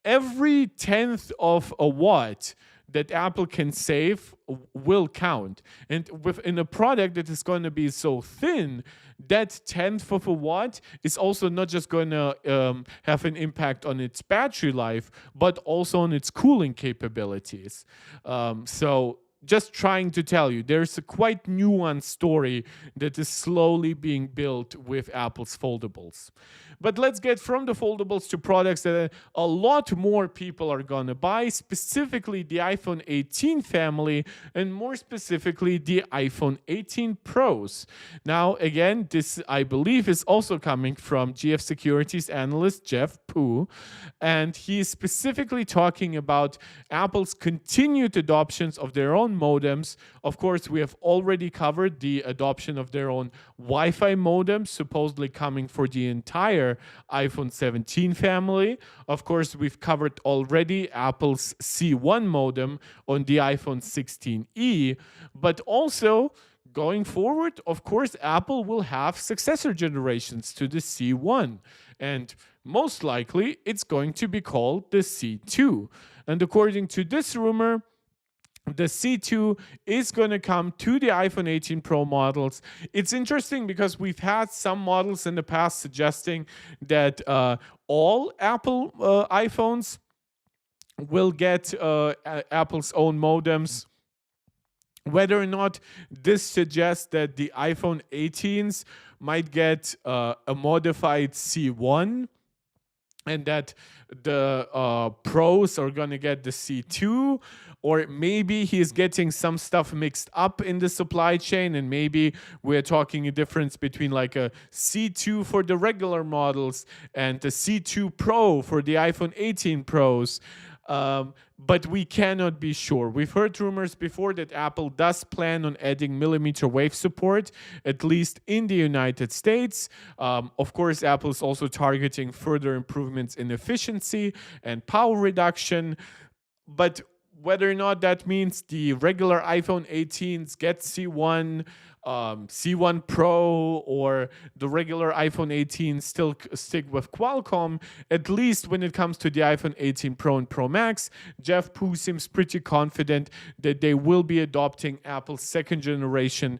every tenth of a watt that Apple can save will count. And within a product that is going to be so thin, that tenth of a watt is also not just going to have an impact on its battery life, but also on its cooling capabilities. So just trying to tell you, there's a quite nuanced story that is slowly being built with Apple's foldables. But let's get from the foldables to products that a lot more people are going to buy, specifically the iPhone 18 family, and more specifically the iPhone 18 Pros. Now, again, this, I believe, is also coming from GF Securities analyst Jeff Pu, and he is specifically talking about Apple's continued adoptions of their own modems. Of course, we have already covered the adoption of their own Wi-Fi modems, supposedly coming for the entire iPhone 17 family. Of course, we've covered already Apple's C1 modem on the iPhone 16e, but also going forward, of course, Apple will have successor generations to the C1, and most likely it's going to be called the C2. And according to this rumor, the C2 is going to come to the iPhone 18 Pro models. It's interesting because we've had some models in the past suggesting that all Apple iPhones will get Apple's own modems. Whether or not this suggests that the iPhone 18s might get a modified C1, and that the Pros are going to get the C2, or maybe he's getting some stuff mixed up in the supply chain, and maybe we're talking a difference between like a C2 for the regular models and the C2 Pro for the iPhone 18 Pros. But we cannot be sure. We've heard rumors before that Apple does plan on adding millimeter wave support, at least in the United States. Of course, Apple is also targeting further improvements in efficiency and power reduction. But whether or not that means the regular iPhone 18s get C1, C1 Pro or the regular iPhone 18 still stick with Qualcomm. At least when it comes to the iPhone 18 Pro and Pro Max, Jeff Poo seems pretty confident that they will be adopting Apple's second generation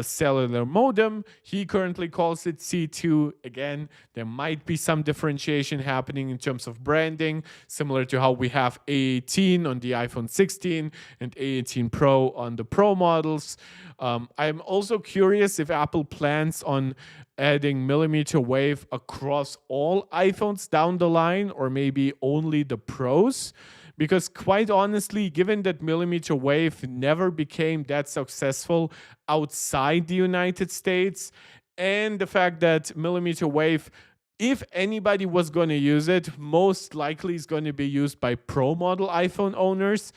cellular modem. He currently calls it C2. Again, there might be some differentiation happening in terms of branding, similar to how we have A18 on the iPhone 16 and A18 Pro on the Pro models. I'm also curious if Apple plans on adding millimeter wave across all iPhones down the line, or maybe only the Pros. Because quite honestly, given that millimeter wave never became that successful outside the United States, and the fact that millimeter wave, if anybody was going to use it, most likely is going to be used by Pro model iPhone owners.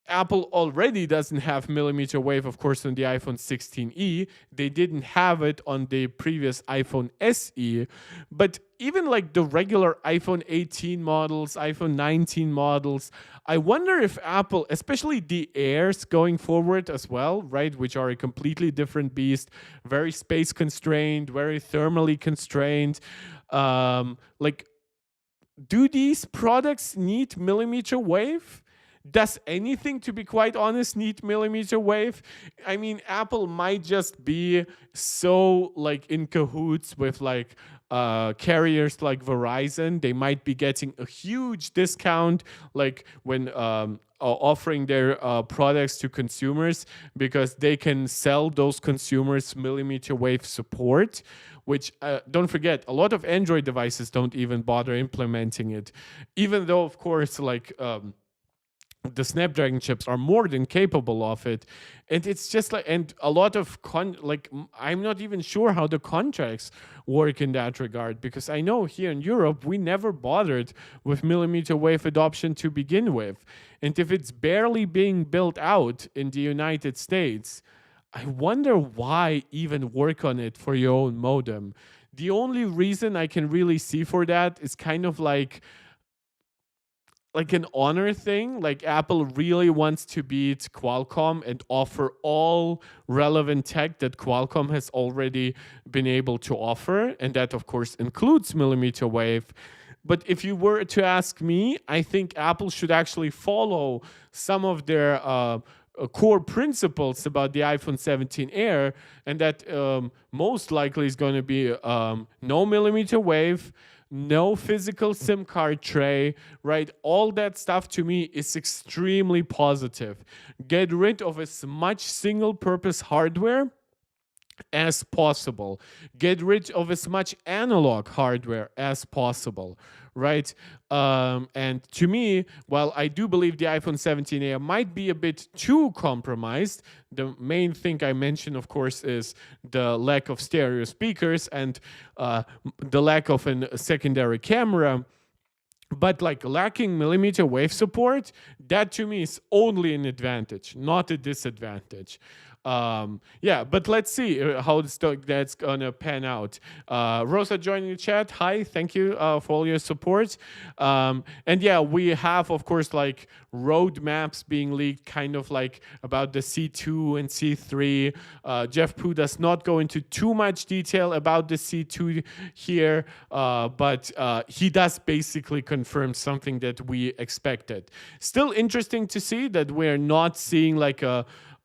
Apple already doesn't have millimeter wave, of course, on the iPhone 16e. They didn't have it on the previous iPhone SE. But even like the regular iPhone 18 models, iPhone 19 models, I wonder if Apple, especially the Airs going forward as well, right, which are a completely different beast, very space constrained, very thermally constrained, like, do these products need millimeter wave? Does anything, to be quite honest, need millimeter wave? I mean, Apple might just be so like in cahoots with like carriers like Verizon. They might be getting a huge discount, like when offering their products to consumers, because they can sell those consumers millimeter wave support. Which, don't forget, a lot of Android devices don't even bother implementing it, even though, of course, like the Snapdragon chips are more than capable of it. And it's just like, and a lot of I'm not even sure how the contracts work in that regard, because I know here in Europe we never bothered with millimeter wave adoption to begin with. And if it's barely being built out in the United States, I wonder why even work on it for your own modem. The only reason I can really see for that is kind of like an honor thing. Like, Apple really wants to beat Qualcomm and offer all relevant tech that Qualcomm has already been able to offer, and that of course includes millimeter wave. But if you were to ask me, I think Apple should actually follow some of their core principles about the iPhone 17 Air, and that most likely is going to be no millimeter wave, no physical SIM card tray, right? All that stuff to me is extremely positive. Get rid of as much single purpose hardware as possible. Get rid of as much analog hardware as possible, right? And to me, while I do believe the iPhone 17 Air might be a bit too compromised, the main thing I mentioned, of course, is the lack of stereo speakers and the lack of a secondary camera. But like lacking millimeter wave support, that to me is only an advantage, not a disadvantage. Yeah, but let's see how that's gonna pan out. Rosa joining the chat. Hi, thank you for all your support. And yeah, we have, of course, like roadmaps being leaked, kind of like about the C2 and C3. Jeff Poo does not go into too much detail about the C2 here, but he does basically confirm something that we expected. Still interesting to see that we're not seeing like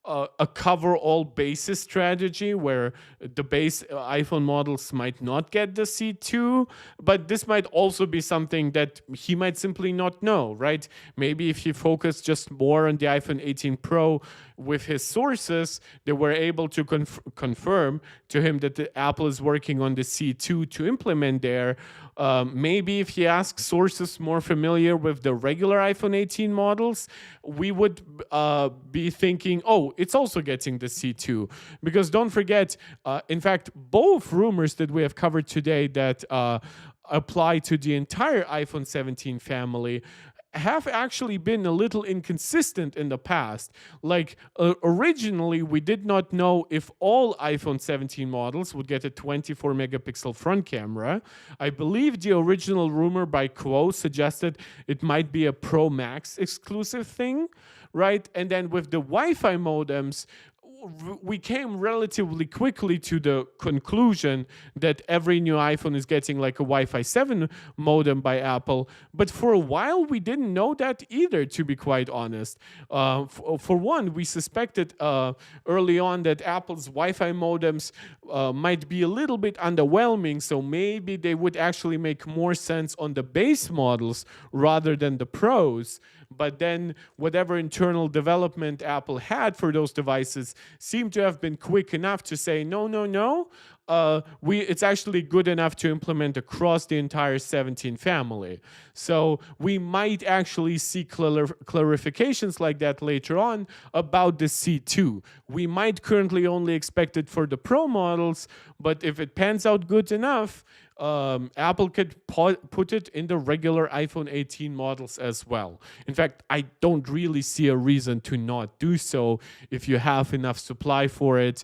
a cover all bases strategy where the base iPhone models might not get the C2, but this might also be something that he might simply not know, right? Maybe if he focused just more on the iPhone 18 Pro with his sources, they were able to confirm to him that Apple is working on the C2 to implement there. Maybe if he asks sources more familiar with the regular iPhone 18 models, we would be thinking, oh, it's also getting the C2. Because don't forget, in fact, both rumors that we have covered today that apply to the entire iPhone 17 family have actually been a little inconsistent in the past. Like, originally, we did not know if all iPhone 17 models would get a 24 megapixel front camera. I believe the original rumor by Quo suggested it might be a Pro Max exclusive thing, right? And then with the Wi-Fi modems, we came relatively quickly to the conclusion that every new iPhone is getting like a Wi-Fi 7 modem by Apple. But for a while, we didn't know that either, to be quite honest. For one, we suspected early on that Apple's Wi-Fi modems might be a little bit underwhelming, so maybe they would actually make more sense on the base models rather than the Pros. But then whatever internal development Apple had for those devices seemed to have been quick enough to say, no, no, no. It's actually good enough to implement across the entire 17 family. So we might actually see clarifications like that later on about the C2. We might currently only expect it for the Pro models, but if it pans out good enough, Apple could put it in the regular iPhone 18 models as well. In fact, I don't really see a reason to not do so if you have enough supply for it.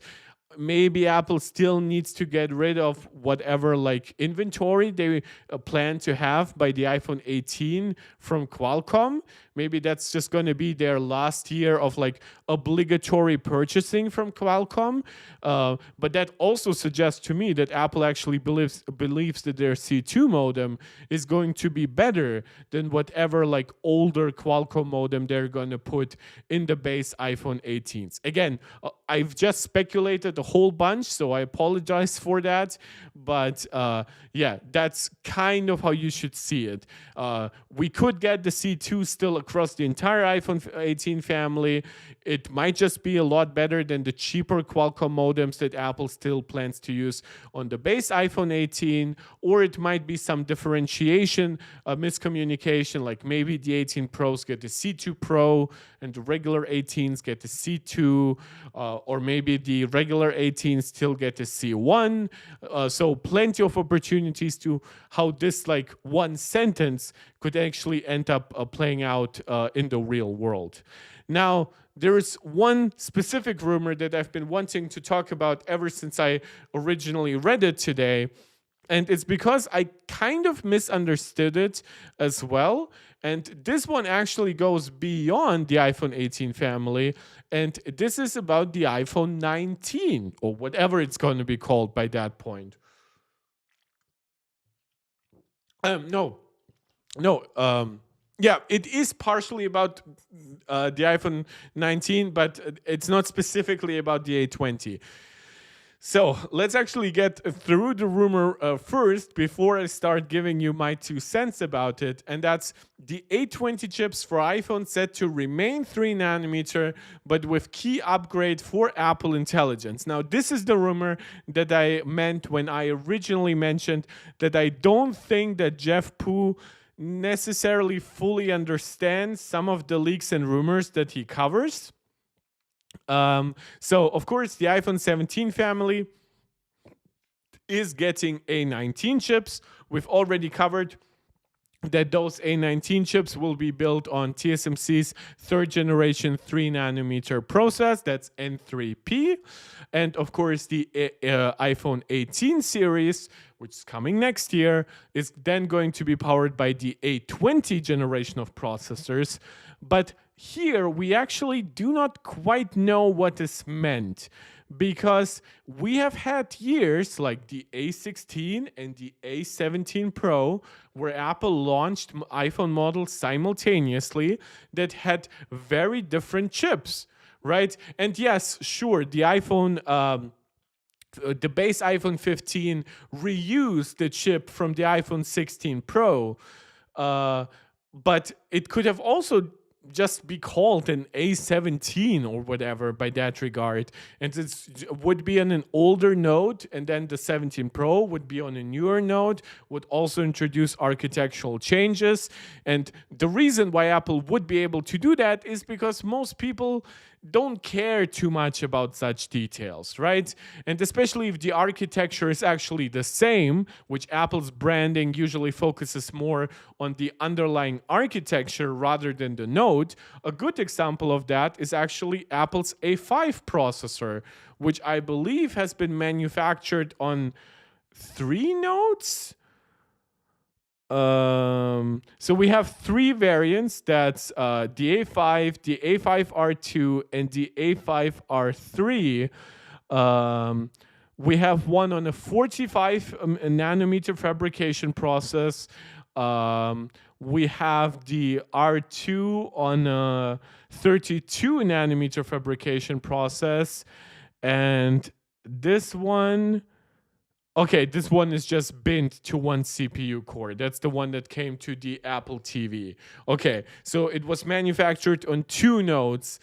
Maybe Apple still needs to get rid of whatever like inventory they plan to have by the iPhone 18 from Qualcomm. Maybe that's just going to be their last year of like obligatory purchasing from Qualcomm. But that also suggests to me that Apple actually believes that their C2 modem is going to be better than whatever like older Qualcomm modem they're going to put in the base iPhone 18s. Again, I've just speculated a whole bunch, so I apologize for that. But yeah, that's kind of how you should see it. We could get the C2 still across the entire iPhone 18 family. It might just be a lot better than the cheaper Qualcomm modems that Apple still plans to use on the base iPhone 18, or it might be some differentiation, miscommunication, like maybe the 18 Pros get the C2 Pro and the regular 18s get the C2, or maybe the regular 18s still get the C1. So plenty of opportunities to how this like one sentence could actually end up playing out in the real world. Now, there is one specific rumor that I've been wanting to talk about ever since I originally read it today. And it's because I kind of misunderstood it as well. And this one actually goes beyond the iPhone 18 family. And this is about the iPhone 19, or whatever it's going to be called by that point. No, no. Yeah, it is partially about the iPhone 19, but it's not specifically about the A20. So let's actually get through the rumor first before I start giving you my 2 cents about it. And that's the A20 chips for iPhone set to remain 3 nanometer, but with key upgrade for Apple Intelligence. Now, this is the rumor that I meant when I originally mentioned that I don't think that Jeff Poo necessarily fully understands some of the leaks and rumors that he covers. So, of course, the iPhone 17 family is getting A19 chips. We've already covered that those A19 chips will be built on TSMC's third generation 3 nanometer process, that's N3P. And of course, the iPhone 18 series, which is coming next year, is then going to be powered by the A20 generation of processors. But here, we actually do not quite know what is meant, because we have had years like the A16 and the A17 Pro where Apple launched iPhone models simultaneously that had very different chips, right? And yes, sure, the base iPhone 15 reused the chip from the iPhone 16 Pro, but it could have also just be called an A17 or whatever by that regard. And it would be on an older node, and then the 17 Pro would be on a newer node, would also introduce architectural changes. And the reason why Apple would be able to do that is because most people don't care too much about such details, right? And especially if the architecture is actually the same, which Apple's branding usually focuses more on the underlying architecture rather than the node. A good example of that is actually Apple's A5 processor, which I believe has been manufactured on 3 nodes. So we have three variants. That's the A5, the A5R2, and the A5R3. Um, we have one on a 45 nanometer fabrication process. We have the R2 on a 32 nanometer fabrication process. And this one, okay, this one is just binned to one CPU core. That's the one that came to the Apple TV. Okay, so it was manufactured on two nodes,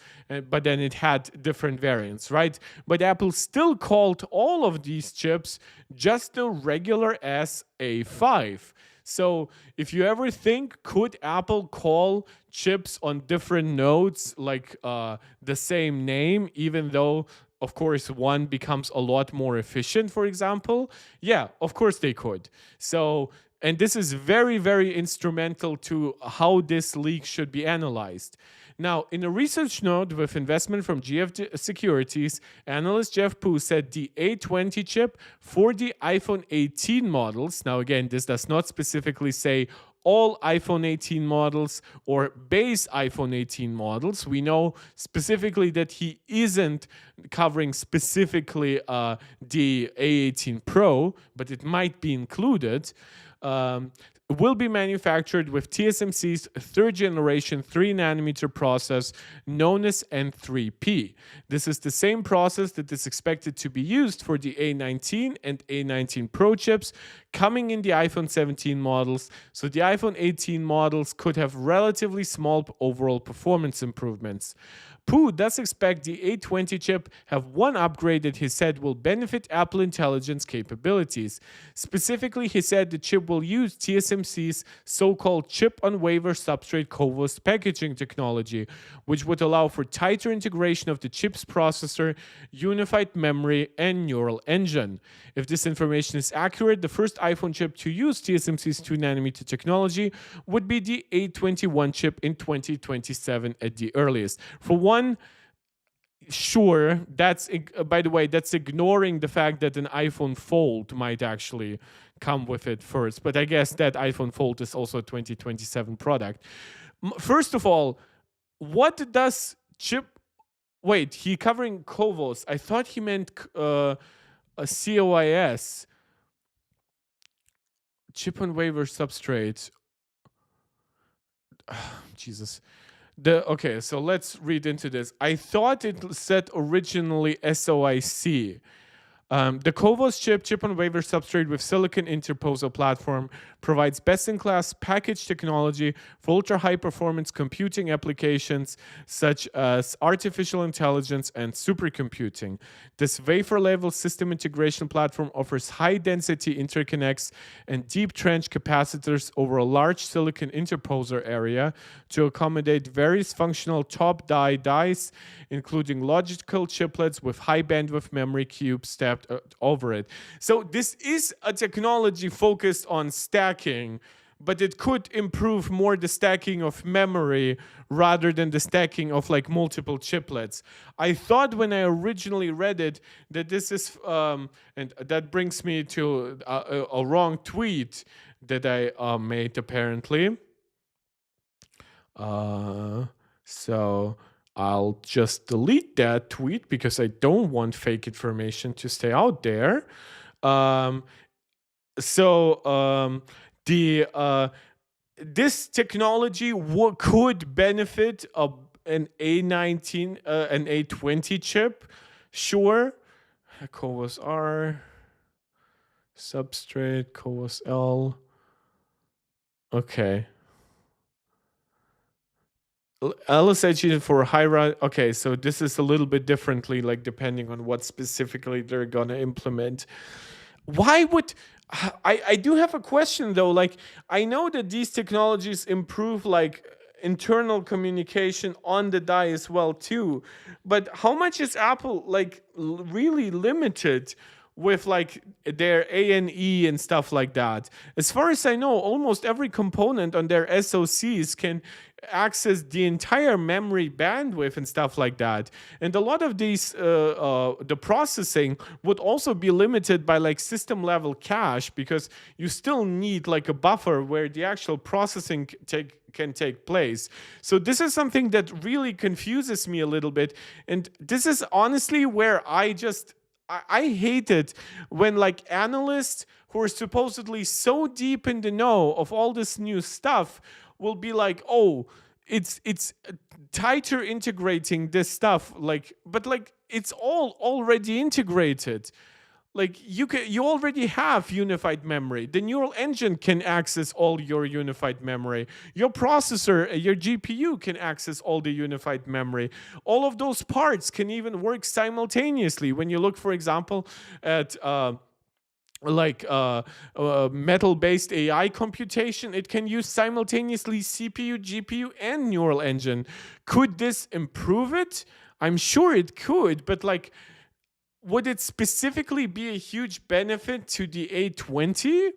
but then it had different variants, right? But Apple still called all of these chips just the regular as A5. So if you ever think, could Apple call chips on different nodes like the same name, even though of course one becomes a lot more efficient, for example? Yeah, of course they could. So, and this is very, very instrumental to how this leak should be analyzed. Now, in a research note with investment from GF Securities, analyst Jeff Pu said the A20 chip for the iPhone 18 models, now again, this does not specifically say all iPhone 18 models or base iPhone 18 models. We know specifically that he isn't covering specifically the A18 Pro, but it might be included. Will be manufactured with TSMC's third generation 3 nanometer process known as N3P. This is the same process that is expected to be used for the A19 and A19 Pro chips coming in the iPhone 17 models, so the iPhone 18 models could have relatively small overall performance improvements. Pooh does expect the A20 chip have one upgrade that he said will benefit Apple Intelligence capabilities. Specifically, he said the chip will use TSMC's so-called chip-on-wafer substrate CoWoS packaging technology, which would allow for tighter integration of the chip's processor, unified memory, and neural engine. If this information is accurate, the first iPhone chip to use TSMC's 2nm technology would be the A21 chip in 2027 at the earliest. For one, sure, that's by the way, that's ignoring the fact that an iPhone Fold might actually come with it first, but I guess that iPhone Fold is also a 2027 product. First of all, what does chip wait, he covering CoWoS. I thought he meant a COIS, chip on wafer substrate. Jesus. Okay, so let's read into this. I thought it said originally SOIC. The CoWoS chip-on-wafer substrate with silicon interposer platform, provides best-in-class package technology for ultra-high-performance computing applications such as artificial intelligence and supercomputing. This wafer-level system integration platform offers high-density interconnects and deep trench capacitors over a large silicon interposer area to accommodate various functional top dies, including logical chiplets with high bandwidth memory cubes stacked over it. So this is a technology focused on stacking, but it could improve more the stacking of memory rather than the stacking of like multiple chiplets. I thought when I originally read it that this is, and that brings me to a wrong tweet that I made apparently. So I'll just delete that tweet because I don't want fake information to stay out there. The this technology could benefit an A19, an A20 chip, sure. CoWoS R, substrate, CoWoS L. Okay. LSH for high run. Okay, so this is a little bit differently, like depending on what specifically they're gonna implement. Why would I do have a question though? Like, I know that these technologies improve like internal communication on the die as well too, but how much is Apple like really limited with like their A&E and stuff like that. As far as I know, almost every component on their SoCs can access the entire memory bandwidth and stuff like that. And a lot of these, the processing would also be limited by like system level cache, because you still need like a buffer where the actual processing can take place. So this is something that really confuses me a little bit. And this is honestly where I hate it when like analysts who are supposedly so deep in the know of all this new stuff will be like, oh, it's tighter integrating this stuff, like, but like it's all already integrated. Like you already have unified memory. The neural engine can access all your unified memory. Your processor, your GPU can access all the unified memory. All of those parts can even work simultaneously. When you look, for example, at metal-based AI computation, it can use simultaneously CPU, GPU, and neural engine. Could this improve it? I'm sure it could, but like, would it specifically be a huge benefit to the A20?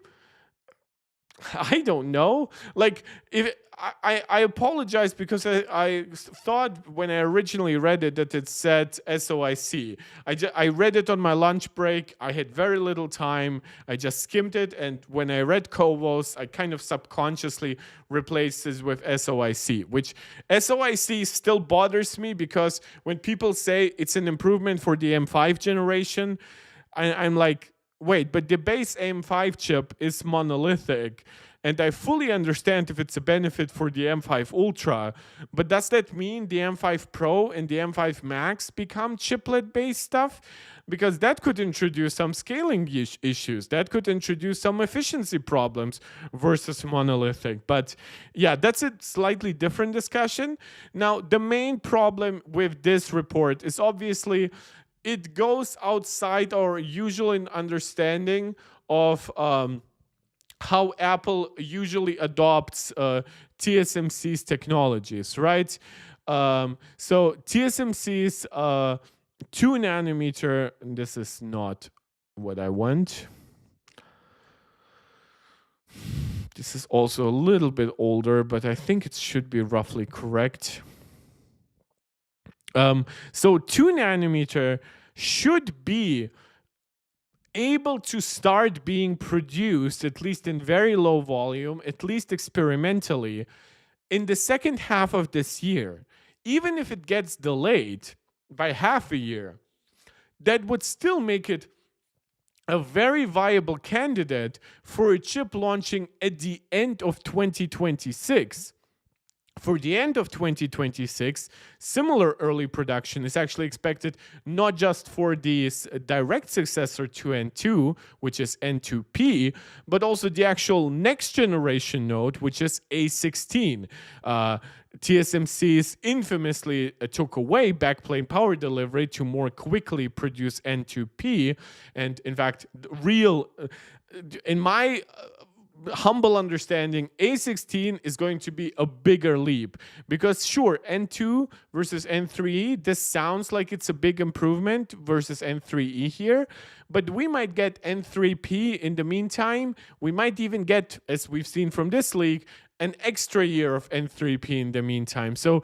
I don't know. Like, if I apologize, because I thought when I originally read it that it said SOIC. I read it on my lunch break. I had very little time. I just skimmed it, and when I read Covos, I kind of subconsciously replaced it with SOIC, which SOIC still bothers me, because when people say it's an improvement for the M5 generation, I'm like, wait, but the base AM5 chip is monolithic, and I fully understand if it's a benefit for the M5 Ultra, but does that mean the M5 Pro and the M5 Max become chiplet-based stuff? Because that could introduce some scaling issues. That could introduce some efficiency problems versus monolithic. But yeah, that's a slightly different discussion. Now, the main problem with this report is obviously it goes outside our usual understanding of how Apple usually adopts TSMC's technologies, right? So TSMC's 2 nanometer, and this is not what I want. This is also a little bit older, but I think it should be roughly correct. So 2 nanometer should be able to start being produced, at least in very low volume, at least experimentally, in the second half of this year. Even if it gets delayed by half a year, that would still make it a very viable candidate for a chip launching at the end of 2026. For the end of 2026, similar early production is actually expected, not just for the direct successor to N2, which is N3P, but also the actual next generation node, which is A16. TSMC's infamously took away backplane power delivery to more quickly produce N3P. And in fact, in my humble understanding, A16 is going to be a bigger leap, because sure, N2 versus N3E, this sounds like it's a big improvement versus N3E here, but we might get N3P in the meantime. We might even get, as we've seen from this leak, an extra year of N3P in the meantime. So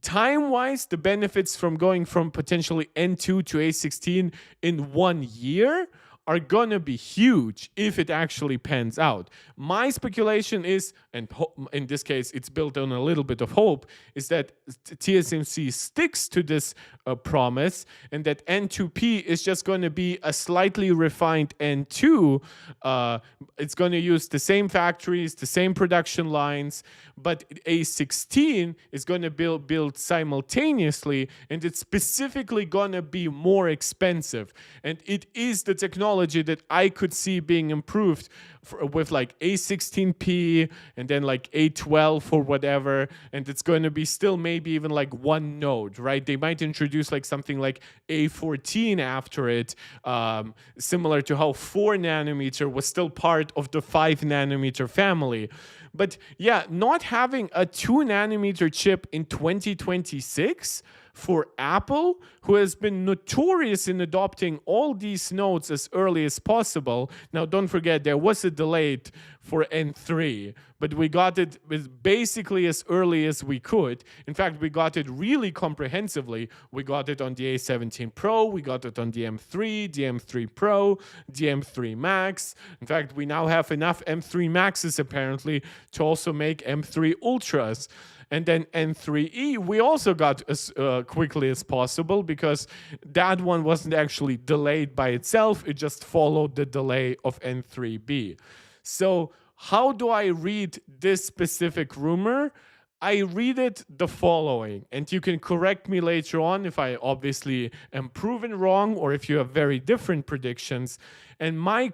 time-wise, the benefits from going from potentially N2 to A16 in 1 year are gonna be huge if it actually pans out. My speculation is, and in this case it's built on a little bit of hope, is that TSMC sticks to this promise, and that N3P is just going to be a slightly refined N2. It's going to use the same factories, the same production lines, but A16 is going to build simultaneously, and it's specifically going to be more expensive. And it is the technology that I could see being improved with like A16P and then like A12 or whatever, and it's going to be still maybe even like one node, right? They might introduce like something like A14 after it, similar to how 4 nanometer was still part of the 5 nanometer family. But yeah, not having a 2 nanometer chip in 2026 for Apple, who has been notorious in adopting all these nodes as early as possible. Now, don't forget, there was a delay for N3, but we got it basically as early as we could. In fact, we got it really comprehensively. We got it on the A17 Pro, we got it on the M3, the M3 Pro, the M3 Max. In fact, we now have enough M3 Maxes apparently to also make M3 Ultras. And then N3E, we also got as quickly as possible because that one wasn't actually delayed by itself. It just followed the delay of N3B. So how do I read this specific rumor? I read it the following, and you can correct me later on if I obviously am proven wrong or if you have very different predictions. And my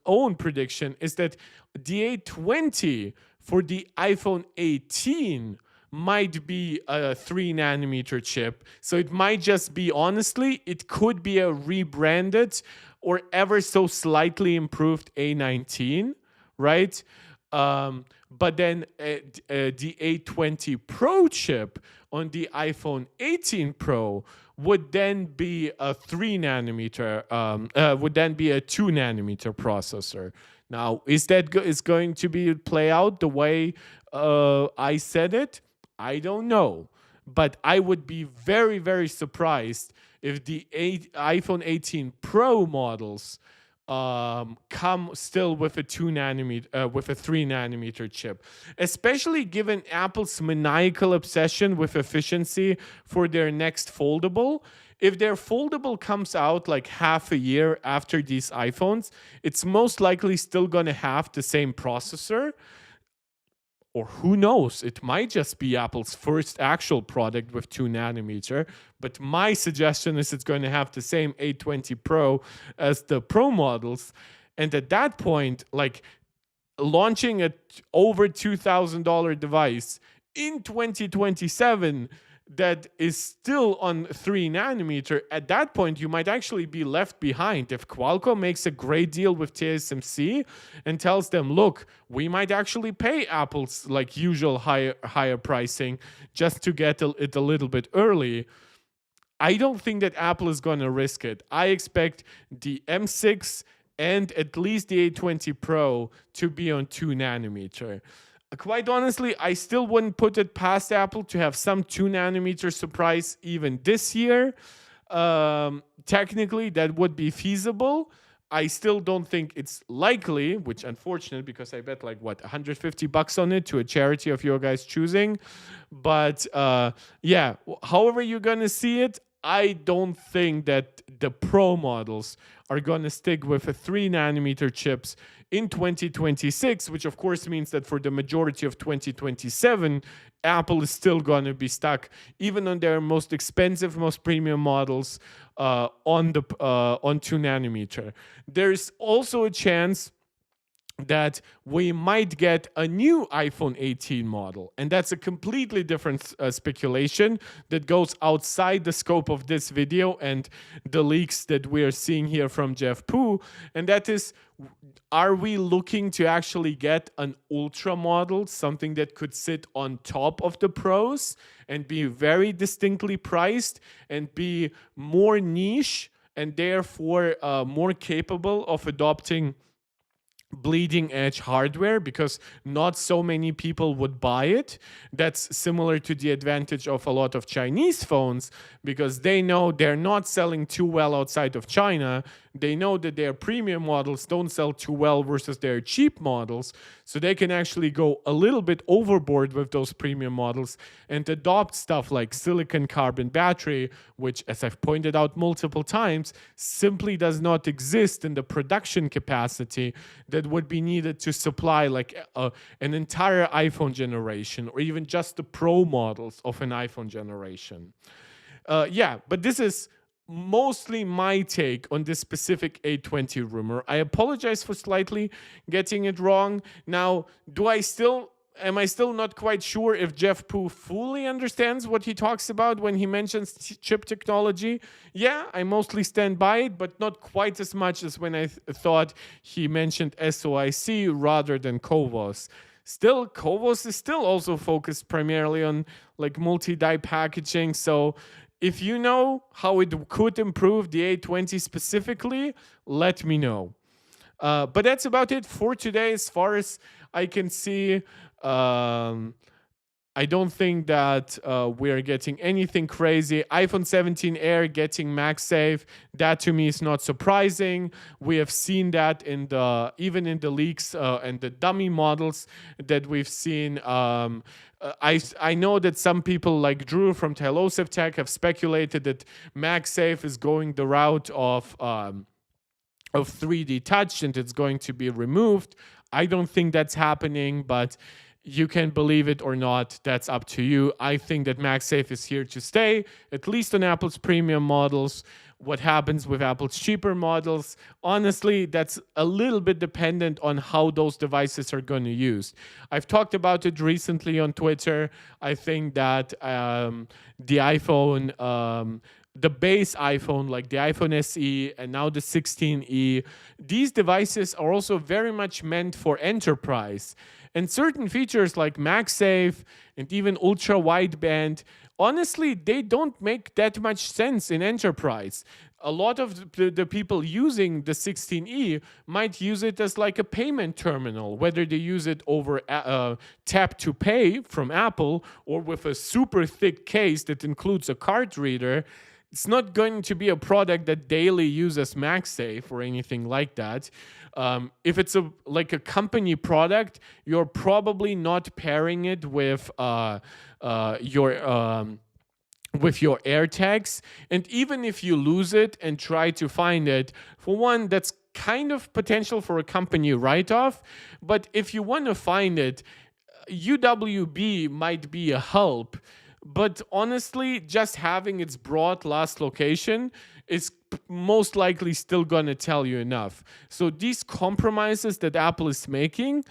own prediction is that the A20 for the iPhone 18 might be a 3 nanometer chip. So it might just be, honestly, it could be a rebranded or ever so slightly improved A19, right? But then the A20 Pro chip on the iPhone 18 Pro would then be a 3 nanometer, would then be a 2 nanometer processor. Now, is that is going to be play out the way I said it? I don't know, but I would be very, very surprised if the iPhone 18 Pro models come still with a 2 nanometer, with a 3 nanometer chip, especially given Apple's maniacal obsession with efficiency for their next foldable. If their foldable comes out like half a year after these iPhones, it's most likely still going to have the same processor. Or who knows, it might just be Apple's first actual product with 2 nanometer. But my suggestion is it's going to have the same A20 Pro as the Pro models. And at that point, like launching a over $2,000 device in 2027 that is still on 3 nanometer, at that point you might actually be left behind. If Qualcomm makes a great deal with TSMC and tells them, look, we might actually pay Apple's like usual higher pricing just to get it a little bit early, I don't think that Apple is going to risk it. I expect the M6 and at least the A20 Pro to be on 2 nanometer. Quite honestly, I still wouldn't put it past Apple to have some 2 nanometer surprise even this year. Technically, that would be feasible. I still don't think it's likely, which unfortunate because I bet like what $150 on it to a charity of your guys choosing. But yeah, however you're gonna see it, I don't think that the Pro models are gonna stick with a 3 nanometer chips in 2026, which of course means that for the majority of 2027, Apple is still going to be stuck, even on their most expensive, most premium models, on 2 nanometer. There's also a chance that we might get a new iPhone 18 model. And that's a completely different speculation that goes outside the scope of this video and the leaks that we are seeing here from Jeff Poo. And that is, are we looking to actually get an Ultra model, something that could sit on top of the Pros and be very distinctly priced and be more niche and therefore more capable of adopting bleeding edge hardware because not so many people would buy it. That's similar to the advantage of a lot of Chinese phones because they know they're not selling too well outside of China. They know that their premium models don't sell too well versus their cheap models. So they can actually go a little bit overboard with those premium models and adopt stuff like silicon carbon battery, which, as I've pointed out multiple times, simply does not exist in the production capacity that would be needed to supply like an entire iPhone generation or even just the Pro models of an iPhone generation. Yeah, but this is mostly my take on this specific A20 rumor. I apologize for slightly getting it wrong. Now, am I still not quite sure if Jeff Poo fully understands what he talks about when he mentions chip technology? Yeah, I mostly stand by it, but not quite as much as when I thought he mentioned SOIC rather than CoWoS. Still, CoWoS is still also focused primarily on like multi-die packaging, so If you know how it could improve the A20 specifically, let me know. But that's about it for today, as far as I can see. Um, I don't think that we're getting anything crazy. iPhone 17 Air getting MagSafe, that to me is not surprising. We have seen that in the even in the leaks and the dummy models that we've seen. I know that some people like Drew from Tylosef Tech have speculated that MagSafe is going the route of 3D touch and it's going to be removed. I don't think that's happening, but you can believe it or not. That's up to you. I think that MagSafe is here to stay, at least on Apple's premium models. What happens with Apple's cheaper models, honestly, that's a little bit dependent on how those devices are going to use. I've talked about it recently on Twitter. I think that the iPhone the base iPhone, like the iPhone SE and now the 16e, these devices are also very much meant for enterprise. And certain features like MagSafe and even ultra wideband, honestly, they don't make that much sense in enterprise. A lot of the people using the 16e might use it as like a payment terminal, whether they use it over tap to pay from Apple or with a super thick case that includes a card reader. It's not going to be a product that daily uses MagSafe or anything like that. If it's like a company product, you're probably not pairing it with your AirTags. And even if you lose it and try to find it, for one, that's kind of potential for a company write-off. But if you want to find it, UWB might be a help. But honestly, just having its broad last location is most likely still going to tell you enough. So these compromises that Apple is making,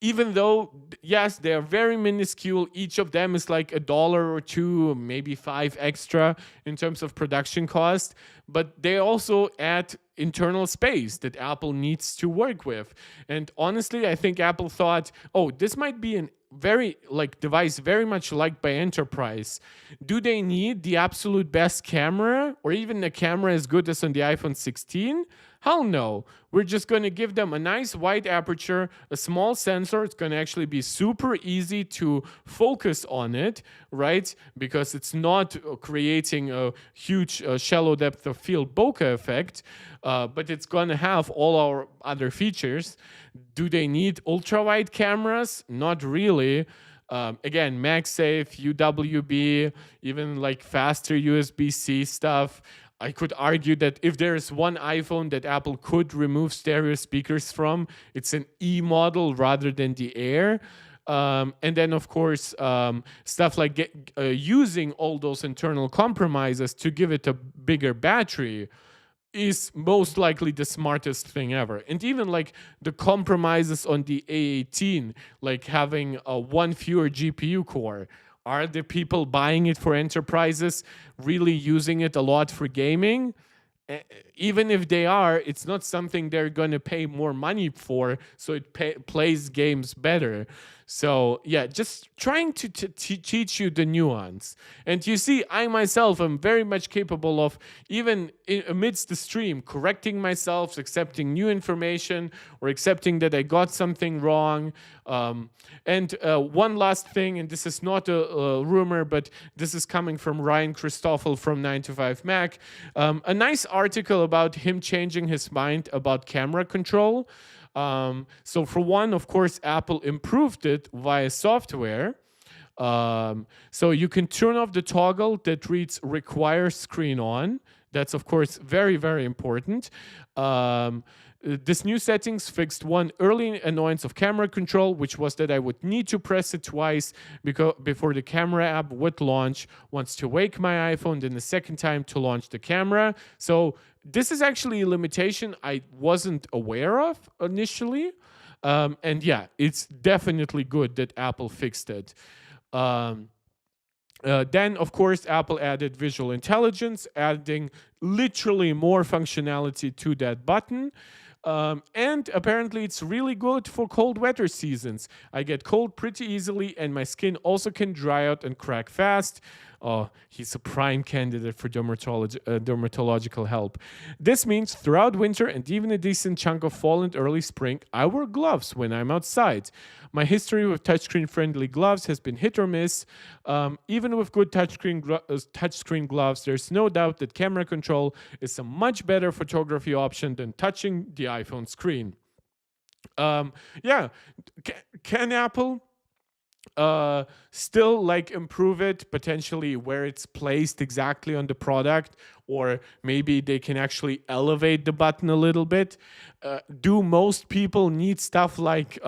even though, yes, they are very minuscule, each of them is like $1 or $2, maybe $5 extra in terms of production cost, but they also add internal space that Apple needs to work with. And honestly, I think Apple thought, oh, this might be an very like device very much liked by enterprise. Do they need the absolute best camera or even a camera as good as on the iPhone 16? Hell no. We're just going to give them a nice wide aperture, a small sensor. It's going to actually be super easy to focus on it, right? Because it's not creating a huge shallow depth of field bokeh effect, but it's going to have all our other features. Do they need ultra wide cameras? Not really. Again, MagSafe, UWB, even like faster USB-C stuff. I could argue that if there is one iPhone that Apple could remove stereo speakers from, it's an E model rather than the Air. And then, of course, stuff like using all those internal compromises to give it a bigger battery is most likely the smartest thing ever. And even like the compromises on the A18, like having a one fewer GPU core, are the people buying it for enterprises really using it a lot for gaming? Even if they are, it's not something they're going to pay more money for, so it plays games better. So yeah, just trying to teach you the nuance. And you see, I myself am very much capable of, even amidst the stream, correcting myself, accepting new information, or accepting that I got something wrong. And one last thing, and this is not a rumor, but this is coming from Ryan Christoffel from 9to5Mac. A nice article about him changing his mind about camera control. So for one, of course, Apple improved it via software. So you can turn off the toggle that reads require screen on. That's, of course, very, very important. This new settings fixed one early annoyance of camera control, which was that I would need to press it twice before the camera app would launch, once to wake my iPhone, then the second time to launch the camera. So this is actually a limitation I wasn't aware of initially. And yeah, it's definitely good that Apple fixed it. Then, of course, Apple added visual intelligence, adding literally more functionality to that button. And apparently it's really good for cold weather seasons. I get cold pretty easily and my skin also can dry out and crack fast. Oh, he's a prime candidate for dermatological help. This means throughout winter and even a decent chunk of fall and early spring, I wear gloves when I'm outside. My history with touchscreen friendly gloves has been hit or miss. Even with good touchscreen gloves, there's no doubt that camera control is a much better photography option than touching the iPhone screen. Um, yeah, can Apple still like improve it potentially where it's placed exactly on the product, or maybe they can actually elevate the button a little bit? Do most people need stuff like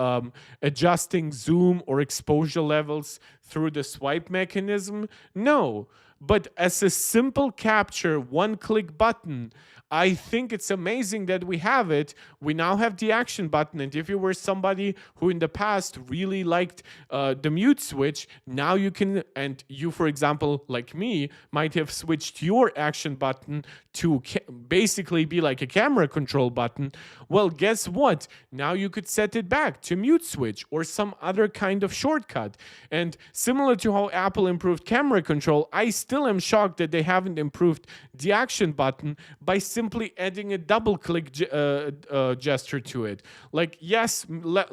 adjusting zoom or exposure levels through the swipe mechanism? No. But as a simple capture, one click button, I think it's amazing that we have it. We now have the action button. And if you were somebody who in the past really liked the mute switch, now you can, and you, for example, like me, might have switched your action button to basically be like a camera control button. Well, guess what? Now you could set it back to mute switch or some other kind of shortcut. And similar to how Apple improved camera control, I still am shocked that they haven't improved the action button by simply adding a double click gesture to it. Like, yes, let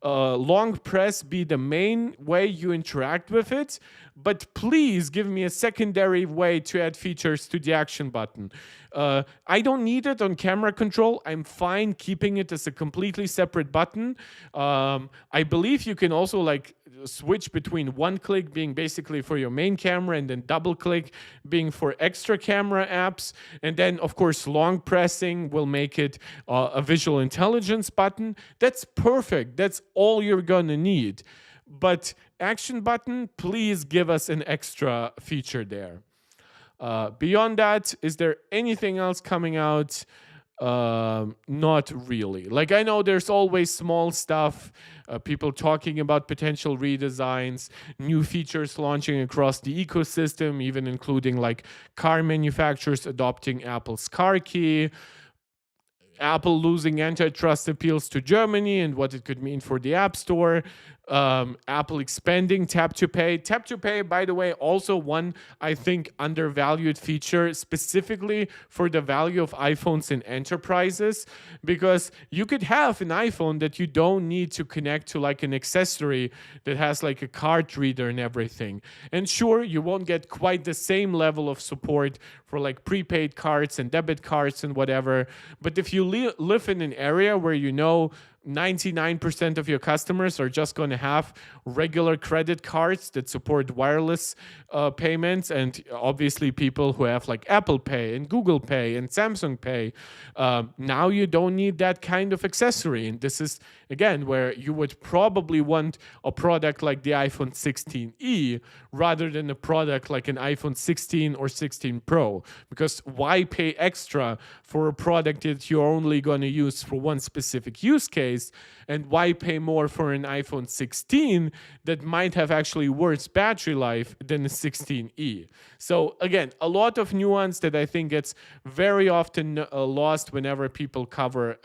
long press be the main way you interact with it, but please give me a secondary way to add features to the action button. I don't need it on camera control. I'm fine keeping it as a completely separate button. I believe you can also like switch between one click being basically for your main camera and then double click being for extra camera apps. And then, of course, long pressing will make it a visual intelligence button. That's perfect. That's all you're going to need. But action button, please give us an extra feature there. Beyond that, is there anything else coming out? Not really. Like, I know there's always small stuff, people talking about potential redesigns, new features launching across the ecosystem, even including like car manufacturers adopting Apple's car key, Apple losing antitrust appeals to Germany and what it could mean for the App Store. Apple expanding tap to pay. Tap to pay, by the way, also one, I think, undervalued feature specifically for the value of iPhones in enterprises, because you could have an iPhone that you don't need to connect to like an accessory that has like a card reader and everything. And sure, you won't get quite the same level of support for like prepaid cards and debit cards and whatever. But if you live in an area where you know 99% of your customers are just going to have regular credit cards that support wireless payments, and obviously people who have like Apple Pay and Google Pay and Samsung Pay, now you don't need that kind of accessory. And this is, again, where you would probably want a product like the iPhone 16e rather than a product like an iPhone 16 or 16 Pro. Because why pay extra for a product that you're only going to use for one specific use case? And why pay more for an iPhone 16 that might have actually worse battery life than a 16e? So again, a lot of nuance that I think gets very often lost whenever people cover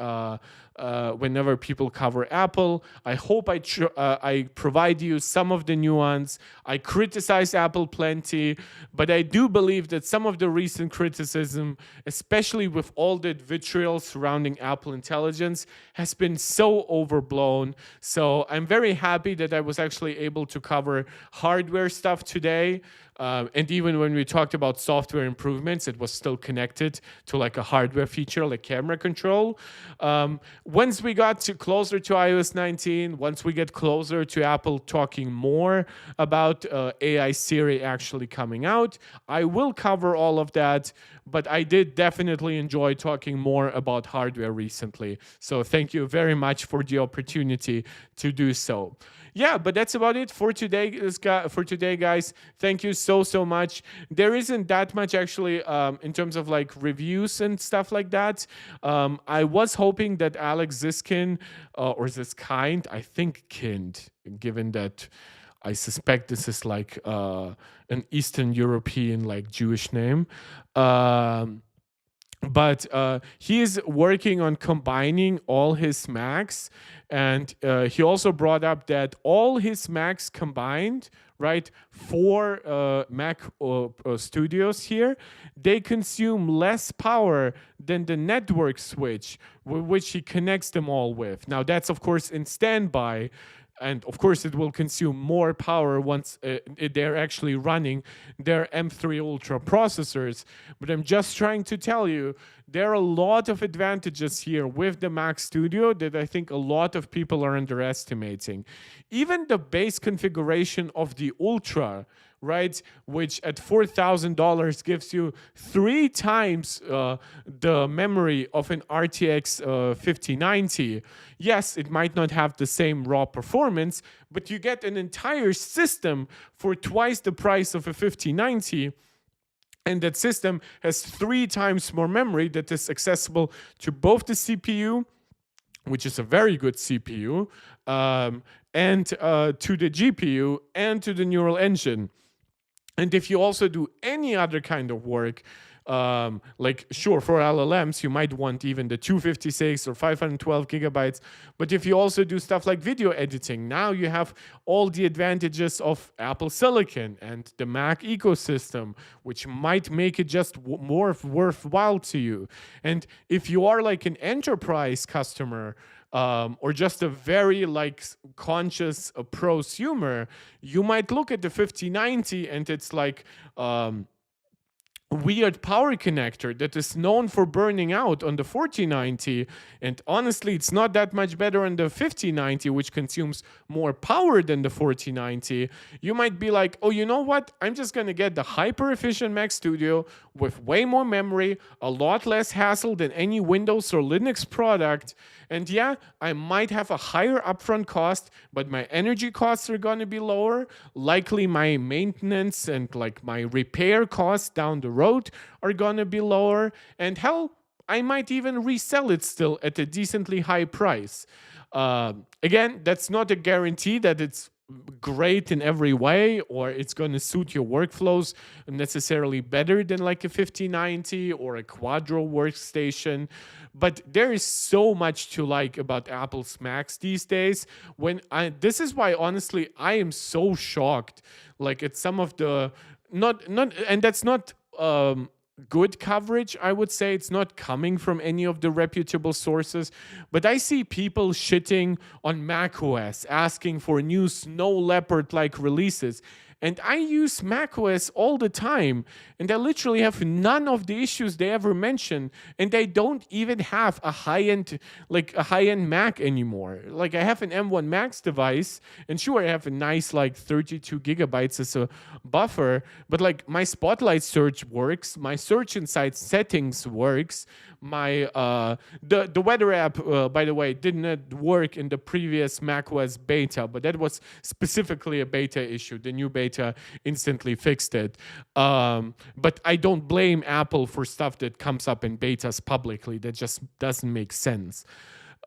Apple. I hope I provide you some of the nuance. I criticize Apple plenty, but I do believe that some of the recent criticism, especially with all the vitriol surrounding Apple Intelligence, has been so overblown. So I'm very happy that I was actually able to cover hardware stuff today. And even when we talked about software improvements, it was still connected to like a hardware feature like camera control. Once we got closer to iOS 19, once we get closer to Apple talking more about AI Siri actually coming out, I will cover all of that. But I did definitely enjoy talking more about hardware recently. So thank you very much for the opportunity to do so. Yeah, but that's about it for today, guys. Thank you so much. There isn't that much actually in terms of like reviews and stuff like that. I was hoping that Alex Ziskin or Ziskind, I think Kind, given that I suspect this is like an Eastern European like Jewish name. but he is working on combining all his Macs, and he also brought up that all his Macs combined, right, for Mac studios here, they consume less power than the network switch which he connects them all with. Now that's of course in standby, and of course it will consume more power once they're actually running their M3 Ultra processors. But I'm just trying to tell you, there are a lot of advantages here with the Mac Studio that I think a lot of people are underestimating. Even the base configuration of the Ultra, right, which at $4,000 gives you 3 times the memory of an RTX 5090. Yes, it might not have the same raw performance, but you get an entire system for twice the price of a 5090. And that system has 3 times more memory that is accessible to both the CPU, which is a very good CPU, and to the GPU and to the neural engine. And if you also do any other kind of work, like sure, for LLMs, you might want even the 256 or 512 gigabytes. But if you also do stuff like video editing, now you have all the advantages of Apple Silicon and the Mac ecosystem, which might make it just more worthwhile to you. And if you are like an enterprise customer, or just a very like conscious prosumer, you might look at the 5090 and it's like weird power connector that is known for burning out on the 4090, and honestly it's not that much better on the 5090, which consumes more power than the 4090. You might be like, oh, you know what, I'm just gonna get the hyper efficient Mac Studio with way more memory, a lot less hassle than any Windows or Linux product. And yeah, I might have a higher upfront cost, but my energy costs are going to be lower. Likely my maintenance and like my repair costs down the road are going to be lower. And hell, I might even resell it still at a decently high price. Again, that's not a guarantee that it's great in every way or it's going to suit your workflows necessarily better than like a 5090 or a Quadro workstation. But there is so much to like about Apple's Macs these days. This is why honestly I am so shocked like at some of the not and that's not good coverage, I would say. It's not coming from any of the reputable sources, but I see people shitting on macOS, asking for new Snow Leopard-like releases. And I use macOS all the time, and I literally have none of the issues they ever mention. And I don't even have a high-end Mac anymore. Like I have an M1 Max device, and sure, I have a nice like 32 gigabytes as a buffer, but like my Spotlight search works, my search inside settings works. My the weather app, by the way, did not work in the previous macOS beta, but that was specifically a beta issue. The new beta instantly fixed it. But I don't blame Apple for stuff that comes up in betas publicly. That just doesn't make sense.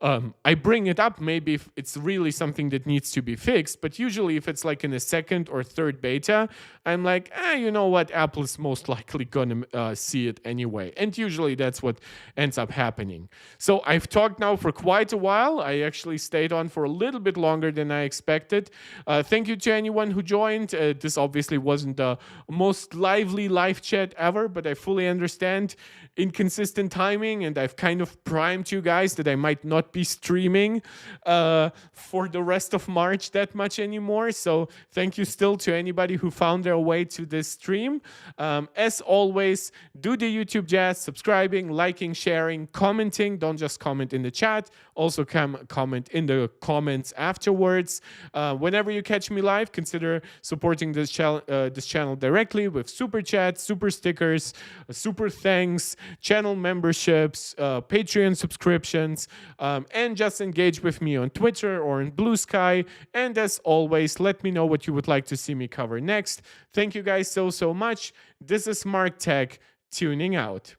I bring it up maybe if it's really something that needs to be fixed, but usually if it's like in a second or third beta, I'm like, you know what, Apple is most likely gonna see it anyway. And usually that's what ends up happening. So I've talked now for quite a while. I actually stayed on for a little bit longer than I expected. Thank you to anyone who joined. This obviously wasn't the most lively live chat ever, but I fully understand inconsistent timing, and I've kind of primed you guys that I might not be streaming for the rest of March that much anymore. So thank you still to anybody who found their way to this stream. As always, do the YouTube jazz, subscribing, liking, sharing, commenting. Don't just comment in the chat, also comment in the comments afterwards. Whenever you catch me live, consider supporting this channel directly with super chats, super stickers, super thanks, channel memberships, Patreon subscriptions, and just engage with me on Twitter or in Blue Sky. And as always, let me know what you would like to see me cover next. Thank you guys so much. This is Mark Tech tuning out.